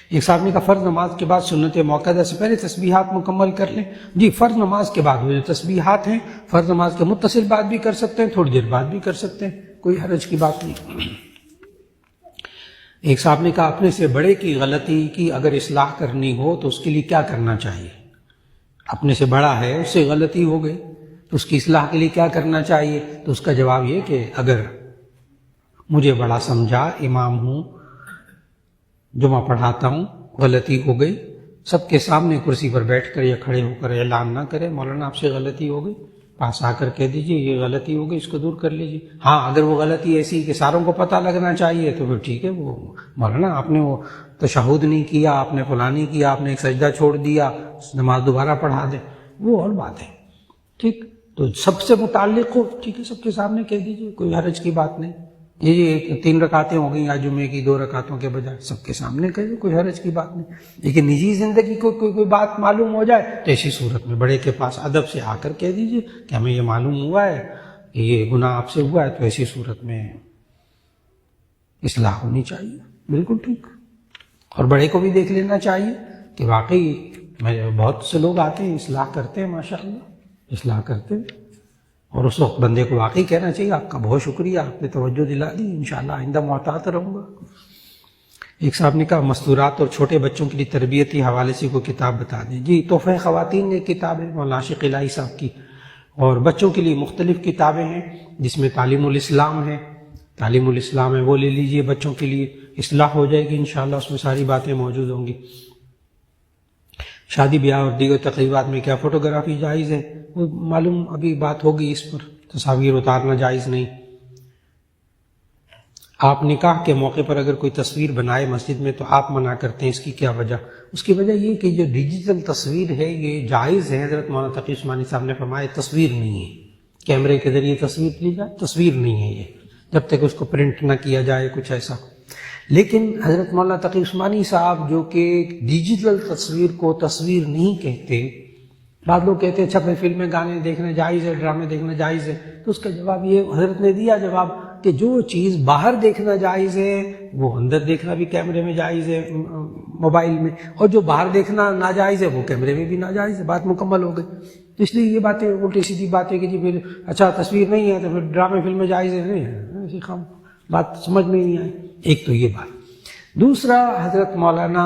[SPEAKER 1] ایک صاحب نے کہا فرض نماز کے بعد سنت موقدہ سے پہلے تسبیحات مکمل کر لیں. جی فرض نماز کے بعد وہ جو تسبیحات ہیں فرض نماز کے متصل بعد بھی کر سکتے ہیں، تھوڑی دیر بعد بھی کر سکتے ہیں، کوئی حرج کی بات نہیں. ایک صاحب نے کہا اپنے سے بڑے کی غلطی کی اگر اصلاح کرنی ہو تو اس کے لیے کیا کرنا چاہیے؟ اپنے سے بڑا ہے، اس سے غلطی ہو گئی تو اس کی اصلاح کے لیے کیا کرنا چاہیے؟ تو اس کا جواب یہ کہ اگر مجھے بڑا سمجھا، امام ہوں، جمعہ پڑھاتا ہوں، غلطی ہو گئی، سب کے سامنے کرسی پر بیٹھ کر یا کھڑے ہو کر اعلان نہ کرے مولانا آپ سے غلطی ہو گئی، پاس آ کر کہہ دیجیے یہ غلطی ہو گئی، اس کو دور کر لیجیے. ہاں اگر وہ غلطی ایسی کہ ساروں کو پتہ لگنا چاہیے تو پھر ٹھیک ہے، وہ مولانا آپ نے وہ تشہد نہیں کیا، آپ نے فلاں نہیں کیا، آپ نے ایک سجدہ چھوڑ دیا، نماز دوبارہ پڑھا دیں، وہ اور بات ہے. ٹھیک، تو سب سے متعلق ہو ٹھیک ہے، سب کے سامنے کہہ دیجیے، کوئی حرج کی بات نہیں. یہ 3 رکعتیں ہو گئیں آج جمعے کی 2 رکعتوں کے بجائے، سب کے سامنے کہہ دو، کوئی حرج کی بات نہیں. لیکن نجی زندگی کو کوئی بات معلوم ہو جائے تو ایسی صورت میں بڑے کے پاس ادب سے آ کر کہہ دیجئے کہ ہمیں یہ معلوم ہوا ہے کہ یہ گناہ آپ سے ہوا ہے، تو ایسی صورت میں اصلاح ہونی چاہیے. بالکل ٹھیک. اور بڑے کو بھی دیکھ لینا چاہیے کہ واقعی بہت سے لوگ آتے ہیں اصلاح کرتے ہیں، ماشاءاللہ اصلاح کرتے ہیں، اور اس وقت بندے کو واقعی کہنا چاہیے آپ کا بہت شکریہ، آپ نے توجہ دلا دی، انشاءاللہ آئندہ محتاط رہوں گا. ایک صاحب نے کہا مستورات اور چھوٹے بچوں کے لیے تربیتی حوالے سے کوئی کتاب بتا دیں. جی تحفہ خواتین ایک کتاب ہے مولانا عاشق الہی صاحب کی، اور بچوں کے لیے مختلف کتابیں ہیں جس میں تعلیم الاسلام ہے، تعلیم الاسلام ہے، وہ لے لیجئے، بچوں کے لیے اصلاح ہو جائے گی انشاءاللہ، اس میں ساری باتیں موجود ہوں گی. شادی بیاہ اور دیگر تقریبات میں کیا فوٹوگرافی جائز ہے؟ وہ معلوم ابھی بات ہوگی اس پر، تصاویر اتارنا جائز نہیں. آپ نکاح کے موقع پر اگر کوئی تصویر بنائے مسجد میں تو آپ منع کرتے ہیں، اس کی کیا وجہ؟ اس کی وجہ یہ کہ جو ڈیجیٹل تصویر ہے یہ جائز ہے. حضرت مولانا تقی عثمانی صاحب نے فرمایا تصویر نہیں ہے، کیمرے کے ذریعے تصویر لی جائے، تصویر نہیں ہے یہ، جب تک اس کو پرنٹ نہ کیا جائے کچھ ایسا. لیکن حضرت مولانا تقی عثمانی صاحب جو کہ ڈیجیٹل تصویر کو تصویر نہیں کہتے، بعض لوگ کہتے ہیں چھپے فلمیں گانے دیکھنا جائز ہے، ڈرامے دیکھنا جائز ہے، تو اس کا جواب یہ حضرت نے دیا جواب کہ جو چیز باہر دیکھنا جائز ہے وہ اندر دیکھنا بھی کیمرے میں جائز ہے موبائل میں، اور جو باہر دیکھنا ناجائز ہے وہ کیمرے میں بھی ناجائز ہے. بات مکمل ہو گئی. تو اس لیے یہ باتیں الٹی سیدھی باتیں کہ جی پھر اچھا تصویر نہیں ہے تو پھر ڈرامے فلمیں جائز ہے، نہیں ہے، ایسی خام بات سمجھ میں نہیں آئی. ایک تو یہ بات. دوسرا، حضرت مولانا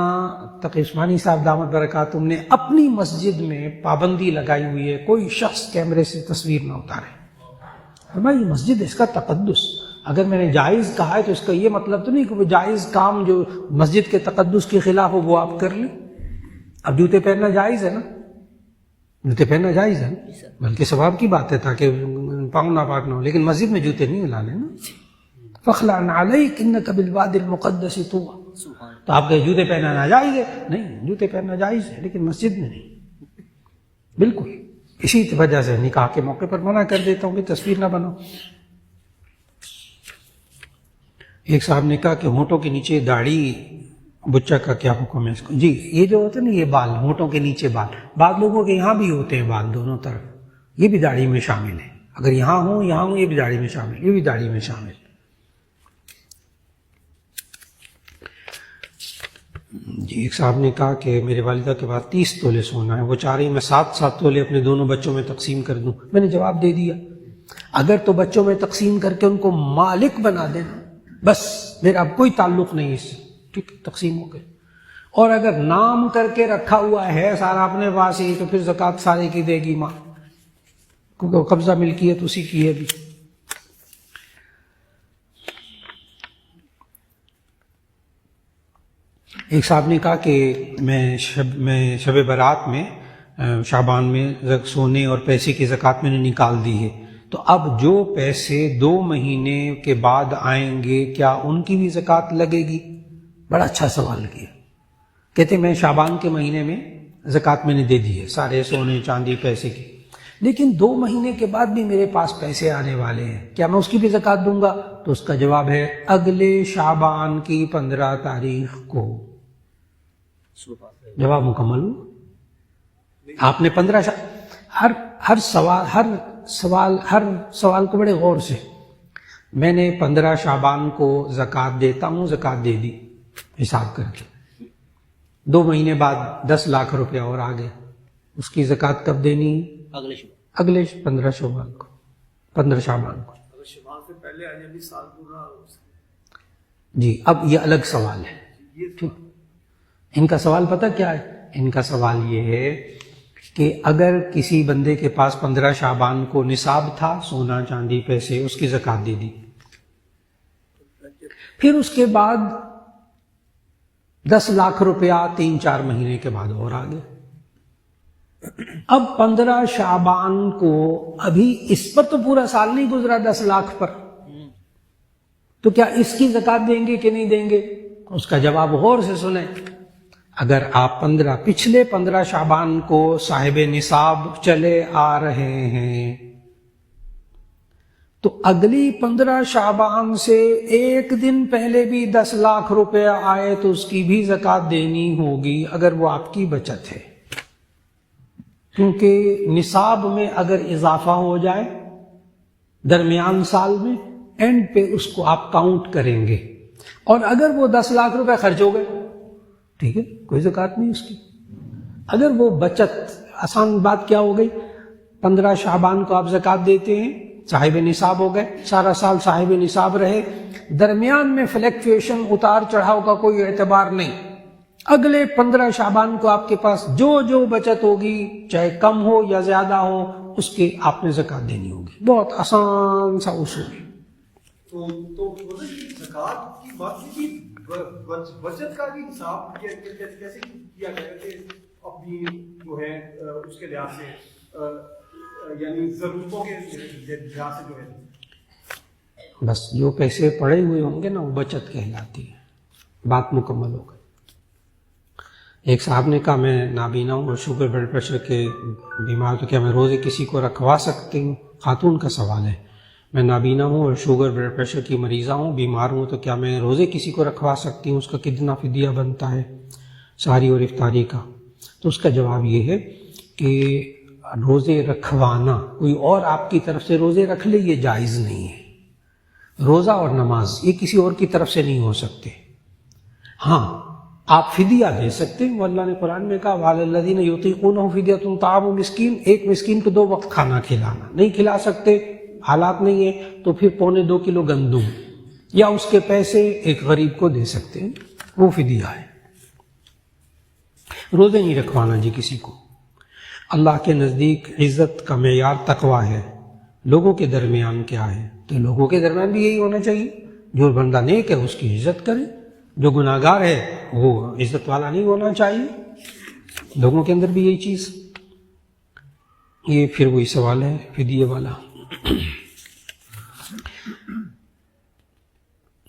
[SPEAKER 1] تقی عثمانی صاحب دامت برکاتہم نے اپنی مسجد میں پابندی لگائی ہوئی ہے کوئی شخص کیمرے سے تصویر نہ اتارے. فرمایا یہ مسجد ہے، اس کا تقدس. اگر میں نے جائز کہا ہے تو اس کا یہ مطلب تو نہیں کہ وہ جائز کام جو مسجد کے تقدس کے خلاف ہو وہ آپ کر لیں. اب جوتے پہننا جائز ہے نا، جوتے پہننا جائز ہے نا، بلکہ ثواب کی بات ہے تاکہ پاؤں ناپاک نہ ہو، لیکن مسجد میں جوتے نہیں لانے نا. فخلع علیک انک بالواد المقدس طوی. تو آپ کے جوتے پہننا ناجائز ہے؟ نہیں، جوتے پہننا جائز ہے لیکن مسجد میں نہیں. بالکل اسی وجہ سے نکاح کے موقع پر منع کر دیتا ہوں کہ تصویر نہ بناؤ. ایک صاحب نے کہا کہ ہونٹوں کے نیچے داڑھی بچہ کا کیا حکم ہے اس کو؟ جی یہ جو ہوتے ہیں نا یہ بال، ہونٹوں کے نیچے بال، بعض لوگوں کے یہاں بھی ہوتے ہیں بال دونوں طرف، یہ بھی داڑھی میں شامل ہے. اگر یہاں ہوں یہ بھی داڑھی میں شامل، یہ بھی داڑھی میں شامل. جی ایک صاحب نے کہا کہ میرے والدہ کے پاس 30 تولے سونا ہے، وہ چاہ رہی میں 7 تولے اپنے دونوں بچوں میں تقسیم کر دوں. میں نے جواب دے دیا اگر تو بچوں میں تقسیم کر کے ان کو مالک بنا دینا، بس میرا اب کوئی تعلق نہیں اس سے، ٹھیک تقسیم ہو گئے. اور اگر نام کر کے رکھا ہوا ہے سارا اپنے پاس ہی تو پھر زکوٰۃ سارے کی دے گی ماں، کیونکہ قبضہ ملکیت اسی کی ہے بھی. ایک صاحب نے کہا کہ میں شب برات میں شعبان میں سونے اور پیسے کی زکوٰۃ میں نے نکال دی ہے، تو اب جو پیسے 2 مہینے کے بعد آئیں گے کیا ان کی بھی زکوٰۃ لگے گی؟ بڑا اچھا سوال کیا. کہتے میں شعبان کے مہینے میں زکوٰۃ میں نے دے دی ہے سارے سونے چاندی پیسے کی، لیکن 2 مہینے کے بعد بھی میرے پاس پیسے آنے والے ہیں، کیا میں اس کی بھی زکوٰۃ دوں گا؟ تو اس کا جواب ہے اگلے شعبان کی 15 تاریخ کو. جواب مکمل ہو. آپ نے 15 ہر سوال کو بڑے غور سے، میں نے 15 شعبان کو زکوٰۃ دیتا ہوں، زکوٰۃ دے دی حساب کر کے. 2 مہینے بعد 10 لاکھ روپیہ اور آ گئے، اس کی زکوٰۃ کب دینی؟ اگلے 15 شعبان کو، 15 شعبان کو.
[SPEAKER 5] اگر شمال سے پہلے آ جائے سال پورا.
[SPEAKER 1] جی اب یہ الگ سوال ہے. ٹھیک، ان کا سوال پتہ کیا ہے؟ ان کا سوال یہ ہے کہ اگر کسی بندے کے پاس 15 شعبان کو نصاب تھا سونا چاندی پیسے، اس کی زکوٰۃ دے دی، پھر اس کے بعد 10 لاکھ روپیہ 3-4 مہینے کے بعد اور آ گئے. اب 15 شعبان کو ابھی اس پر تو پورا سال نہیں گزرا 10 لاکھ پر، تو کیا اس کی زکوٰۃ دیں گے کہ نہیں دیں گے؟ اس کا جواب غور سے سنیں. اگر آپ پچھلے 15 شعبان کو صاحب نصاب چلے آ رہے ہیں تو اگلی 15 شعبان سے ایک دن پہلے بھی 10 لاکھ روپے آئے تو اس کی بھی زکوٰۃ دینی ہوگی اگر وہ آپ کی بچت ہے، کیونکہ نصاب میں اگر اضافہ ہو جائے درمیان سال میں، اینڈ پہ اس کو آپ کاؤنٹ کریں گے، اور اگر وہ 10 لاکھ روپے خرچ ہو گئے ٹھیک ہے، کوئی زکوٰۃ نہیں اس کی۔ اگر وہ بچت، آسان بات کیا ہو گئی، 15 شعبان کو آپ زکوٰۃ دیتے ہیں، صاحب نصاب ہو گئے، سارا سال صاحب نصاب رہے، درمیان میں فلیکچویشن اتار چڑھاؤ کا کوئی اعتبار نہیں، اگلے 15 شعبان کو آپ کے پاس جو بچت ہوگی چاہے کم ہو یا زیادہ ہو اس کے آپ نے زکوٰۃ دینی ہوگی۔ بہت آسان سا اصول ہے۔
[SPEAKER 8] تو زکوٰۃ کی بات کی بچت کا بھی حساب کیسے کیا جائے کہ اپنی جو ہے اس کے لحاظ سے یعنی ضرورتوں کے لحاظ سے جو ہے
[SPEAKER 1] بس جو پیسے پڑے ہوئے ہوں گے نا وہ بچت کہلاتی ہے، بات مکمل ہو گئی۔ ایک صاحب نے کہا میں نابینا ہوں اور شوگر بلڈ پریشر کے بیمار، تو کیا میں روزے کسی کو رکھوا سکتی ہوں؟ خاتون کا سوال ہے، میں نابینا ہوں اور شوگر بلڈ پریشر کی مریضہ ہوں، بیمار ہوں، تو کیا میں روزے کسی کو رکھوا سکتی ہوں؟ اس کا کتنا فدیہ بنتا ہے ساری اور افطاری کا؟ تو اس کا جواب یہ ہے کہ روزے رکھوانا، کوئی اور آپ کی طرف سے روزے رکھ لے، یہ جائز نہیں ہے۔ روزہ اور نماز یہ کسی اور کی طرف سے نہیں ہو سکتے۔ ہاں آپ فدیہ دے سکتے ہیں، وہ اللہ نے قرآن میں کہا وَعَلَى الَّذِينَ يُطِيقُونَهُ فِدْيَةٌ طَعَامُ مسکین، ایک مسکین کو 2 وقت کھانا کھلانا، نہیں کھلا سکتے، حالات نہیں ہے تو پھر 1.25 کلو گندم یا اس کے پیسے ایک غریب کو دے سکتے ہیں، وہ فدیہ ہے۔ روزے نہیں رکھوانا جی کسی کو۔ اللہ کے نزدیک عزت کا معیار تقویٰ ہے، لوگوں کے درمیان کیا ہے؟ تو لوگوں کے درمیان بھی یہی ہونا چاہیے، جو بندہ نیک ہے اس کی عزت کرے، جو گناہ گار ہے وہ عزت والا نہیں ہونا چاہیے، لوگوں کے اندر بھی یہی چیز۔ یہ پھر وہی سوال ہے فدیے والا۔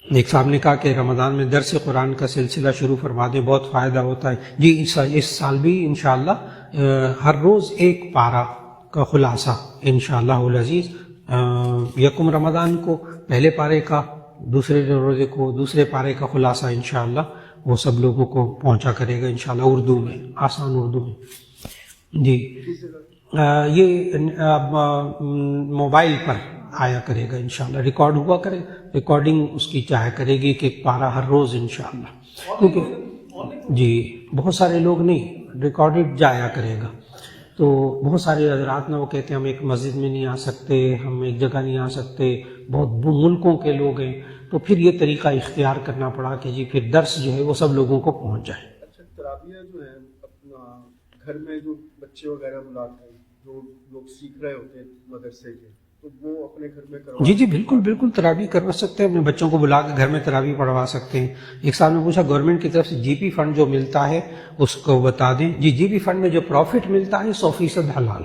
[SPEAKER 1] ایک صاحب نے کہا کہ رمضان میں درس قرآن کا سلسلہ شروع فرما دیں، بہت فائدہ ہوتا ہے۔ جی اس سال بھی انشاءاللہ ہر روز ایک پارہ کا خلاصہ انشاءاللہ العزیز، یکم رمضان کو پہلے پارے کا، دوسرے روزے کو دوسرے پارے کا خلاصہ انشاءاللہ وہ سب لوگوں کو پہنچا کرے گا انشاءاللہ، اردو میں، آسان اردو میں۔ جی یہ موبائل پر آیا کرے گا انشاءاللہ، ریکارڈ ہوا کرے، ریکارڈنگ اس کی چاہے کرے گی کہ ایک پارہ ہر روز انشاءاللہ، کیونکہ جی بہت سارے لوگ نہیں، ریکارڈڈ جایا کرے گا۔ تو بہت سارے حضرات نا وہ کہتے ہیں ہم ایک مسجد میں نہیں آ سکتے، ہم ایک جگہ نہیں آ سکتے، بہت ملکوں کے لوگ ہیں، تو پھر یہ طریقہ اختیار کرنا پڑا کہ جی پھر درس جو ہے وہ سب لوگوں کو پہنچ جائے۔
[SPEAKER 8] اچھا تراویح جو ہے اپنا گھر میں جو بچے وغیرہ بلاتے ہیں، جو لوگ سیکھ رہے ہوتے ہیں مدرسے کے، تو وہ اپنے گھر میں کروا
[SPEAKER 1] جی بالکل بالکل تراویح کروا سکتے ہیں، اپنے بچوں کو بلا کے گھر میں تراویح پڑھوا سکتے ہیں۔ ایک صاحب نے پوچھا گورنمنٹ کی طرف سے جی پی فنڈ جو ملتا ہے اس کو بتا دیں۔ جی پی فنڈ میں جو پروفٹ ملتا ہے 100% حلال۔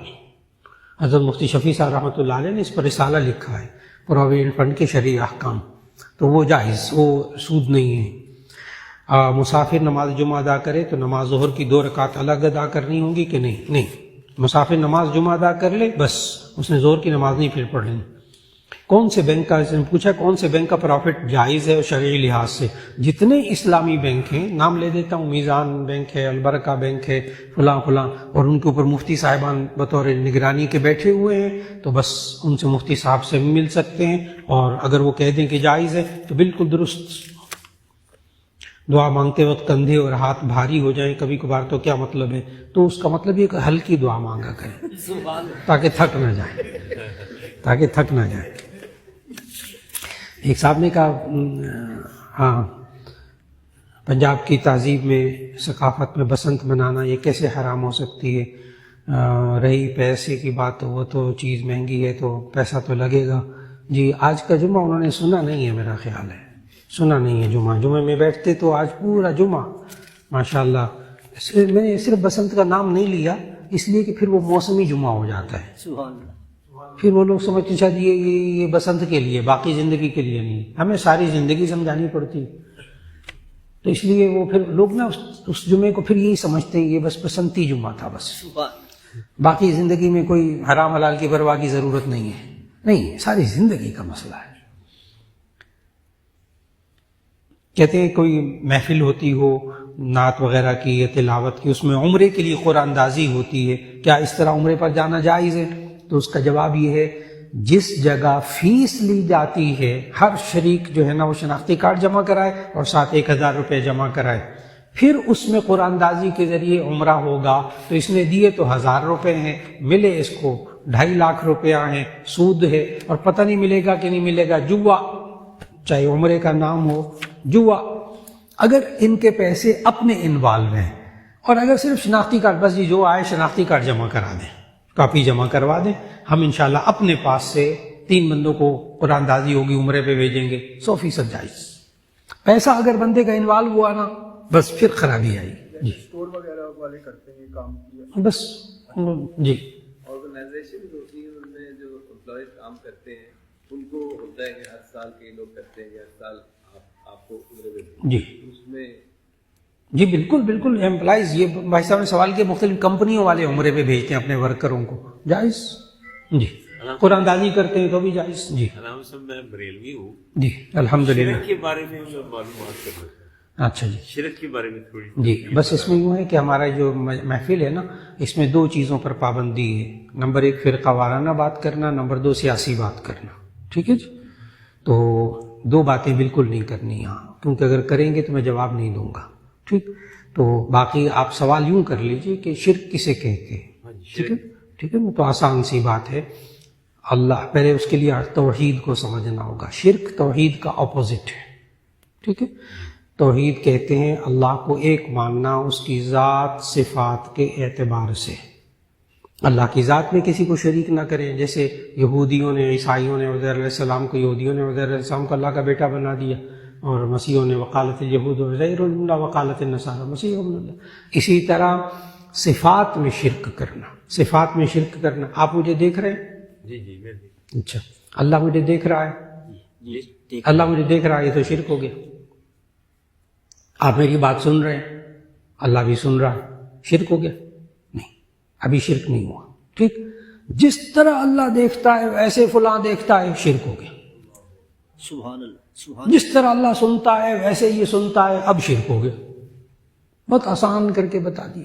[SPEAKER 1] حضرت مفتی شفیع صاحب رحمۃ اللہ علیہ نے اس پر رسالہ لکھا ہے، پروویڈنٹ فنڈ کے شرعی احکام، تو وہ جائز، وہ سود نہیں ہے۔ مسافر نماز جمعہ ادا کرے تو نماز ظہر کی 2 رکعت الگ ادا کرنی ہوں گی کہ نہیں؟ مسافر نماز جمعہ ادا کر لے بس، اس نے ظہر کی نماز نہیں پھر پڑھنی۔ کون سے بینک کا، اس نے پوچھا کون سے بینک کا پروفٹ جائز ہے اور شرعی لحاظ سے؟ جتنے اسلامی بینک ہیں، نام لے دیتا ہوں، میزان بینک ہے، البرکہ بینک ہے، فلاں فلاں، اور ان کے اوپر مفتی صاحبان بطور نگرانی کے بیٹھے ہوئے ہیں، تو بس ان سے مفتی صاحب سے مل سکتے ہیں، اور اگر وہ کہہ دیں کہ جائز ہے تو بالکل درست۔ دعا مانگتے وقت کندھے اور ہاتھ بھاری ہو جائیں کبھی کبھار تو کیا مطلب ہے؟ تو اس کا مطلب یہ کہ ہلکی دعا مانگا کریں تاکہ تھک نہ جائے۔ ایک صاحب نے کہا ہاں پنجاب کی تہذیب میں، ثقافت میں بسنت منانا یہ کیسے حرام ہو سکتی ہے؟ رہی پیسے کی بات تو وہ تو چیز مہنگی ہے تو پیسہ تو لگے گا۔ جی آج کا جمعہ انہوں نے سنا نہیں ہے، میرا خیال ہے سنا نہیں ہے جمعے میں بیٹھتے تو آج پورا جمعہ ماشاءاللہ۔ میں نے صرف بسنت کا نام نہیں لیا اس لیے کہ پھر وہ موسمی جمعہ ہو جاتا ہے،
[SPEAKER 4] سبحان اللہ۔
[SPEAKER 1] پھر وہ لوگ سمجھتے شاید یہ بسنت کے لیے، باقی زندگی کے لیے نہیں، ہمیں ساری زندگی سمجھانی پڑتی، تو اس لیے وہ پھر لوگ نا اس جمعے کو پھر یہی سمجھتے ہیں یہ بس بسنتی جمعہ تھا، بس باقی زندگی میں کوئی حرام حلال کی پرواہ کی ضرورت نہیں ہے، نہیں، ساری زندگی کا مسئلہ ہے۔ کہتے ہیں کوئی محفل ہوتی ہو نعت وغیرہ کی یا تلاوت کی، اس میں عمرے کے لیے قرآن اندازی ہوتی ہے، کیا اس طرح عمرے پر جانا جائز ہے؟ تو اس کا جواب یہ ہے، جس جگہ فیس لی جاتی ہے ہر شریک جو ہے نا وہ شناختی کارڈ جمع کرائے اور ساتھ 1000 روپے جمع کرائے، پھر اس میں قرآن اندازی کے ذریعے عمرہ ہوگا تو اس نے دیے تو 1000 روپے ہیں، ملے اس کو 2.5 لاکھ روپیہ ہیں، سود ہے اور پتہ نہیں ملے گا کہ نہیں ملے گا، جوا، چاہے عمرے کا نام ہو جوا۔ اگر ان کے پیسے اپنے انوالو ہیں اور اگر صرف شناختی کارڈ، بس جی جو آئے شناختی کارڈ جمع کرا دیں، کاپی جمع کروا دیں، ہم انشاءاللہ اپنے پاس سے 3 بندوں کو قرآن اندازی ہوگی عمرے پہ بھیجیں گے، 100% جائز۔ پیسہ اگر بندے کا انوالو ہوا نا بس پھر خرابی آئی جی،
[SPEAKER 8] اسٹور وغیرہ والے کرتے ہیں کام
[SPEAKER 1] بس جی۔
[SPEAKER 9] آرگنائزیشن ہوتی ہیں ان میں جو امپلائیز کام کرتے ہیں ان کو ہوتا ہے کہ ہر سال کئی لوگ کرتے ہیں کہ ہر سال آپ کو
[SPEAKER 1] جی
[SPEAKER 9] اس میں
[SPEAKER 1] جی بالکل بالکل، امپلائیز، یہ بھائی صاحب نے سوال کیا، مختلف کمپنیوں والے عمرے پہ بھیجتے ہیں اپنے ورکروں کو، جائز جی، قرآن اندازی کرتے ہیں تو بھی جائز جی۔
[SPEAKER 10] میں بریلوی ہوں
[SPEAKER 1] جی الحمدللہ۔
[SPEAKER 10] شرک کے بارے میں معلومات کرنا چاہتا ہوں،
[SPEAKER 1] اچھا جی،
[SPEAKER 10] شرک کے بارے میں تھوڑی
[SPEAKER 1] جی بس اس میں یوں ہے کہ ہمارا جو محفل ہے نا اس میں 2 چیزوں پر پابندی ہے، نمبر 1 فرقہ وارانہ بات کرنا، نمبر 2 سیاسی بات کرنا، ٹھیک ہے جی؟ تو 2 باتیں بالکل نہیں کرنی یہاں، کیونکہ اگر کریں گے تو میں جواب نہیں دوں گا، ٹھیک؟ تو باقی آپ سوال یوں کر لیجئے کہ شرک کسے کہتے ہیں، ٹھیک ہے؟ ٹھیک ہے نا؟ تو آسان سی بات ہے، اللہ پہلے اس کے لیے توحید کو سمجھنا ہوگا۔ شرک توحید کا اپوزٹ ہے، ٹھیک ہے؟ توحید کہتے ہیں اللہ کو ایک ماننا اس کی ذات صفات کے اعتبار سے، اللہ کی ذات میں کسی کو شریک نہ کریں، جیسے یہودیوں نے، عیسائیوں نے عزیر علیہ السلام کو، یہودیوں نے عزیر علیہ السلام کو اللہ کا بیٹا بنا دیا، اور مسیحوں نے وقالت الیہود عزیر ابن اللہ وقالت النصارى مسیح ابن اللہ۔ اسی طرح صفات میں شرک کرنا، صفات میں شرک کرنا، آپ مجھے دیکھ رہے ہیں؟
[SPEAKER 10] جی جی میں
[SPEAKER 1] اچھا، اللہ مجھے دیکھ رہا ہے؟ اللہ مجھے دیکھ رہا ہے، یہ تو شرک ہو گیا۔ آپ میری بات سن رہے ہیں، اللہ بھی سن رہا ہے، شرک ہو گیا؟ نہیں، ابھی شرک نہیں ہوا، ٹھیک؟ جس طرح اللہ دیکھتا ہے ویسے فلاں دیکھتا ہے، شرک ہو گیا۔
[SPEAKER 4] سبحان اللہ، سبحان
[SPEAKER 1] جس طرح اللہ سنتا ہے ویسے یہ سنتا ہے، اب شرک ہو گیا۔ بہت آسان کر کے بتا دیا۔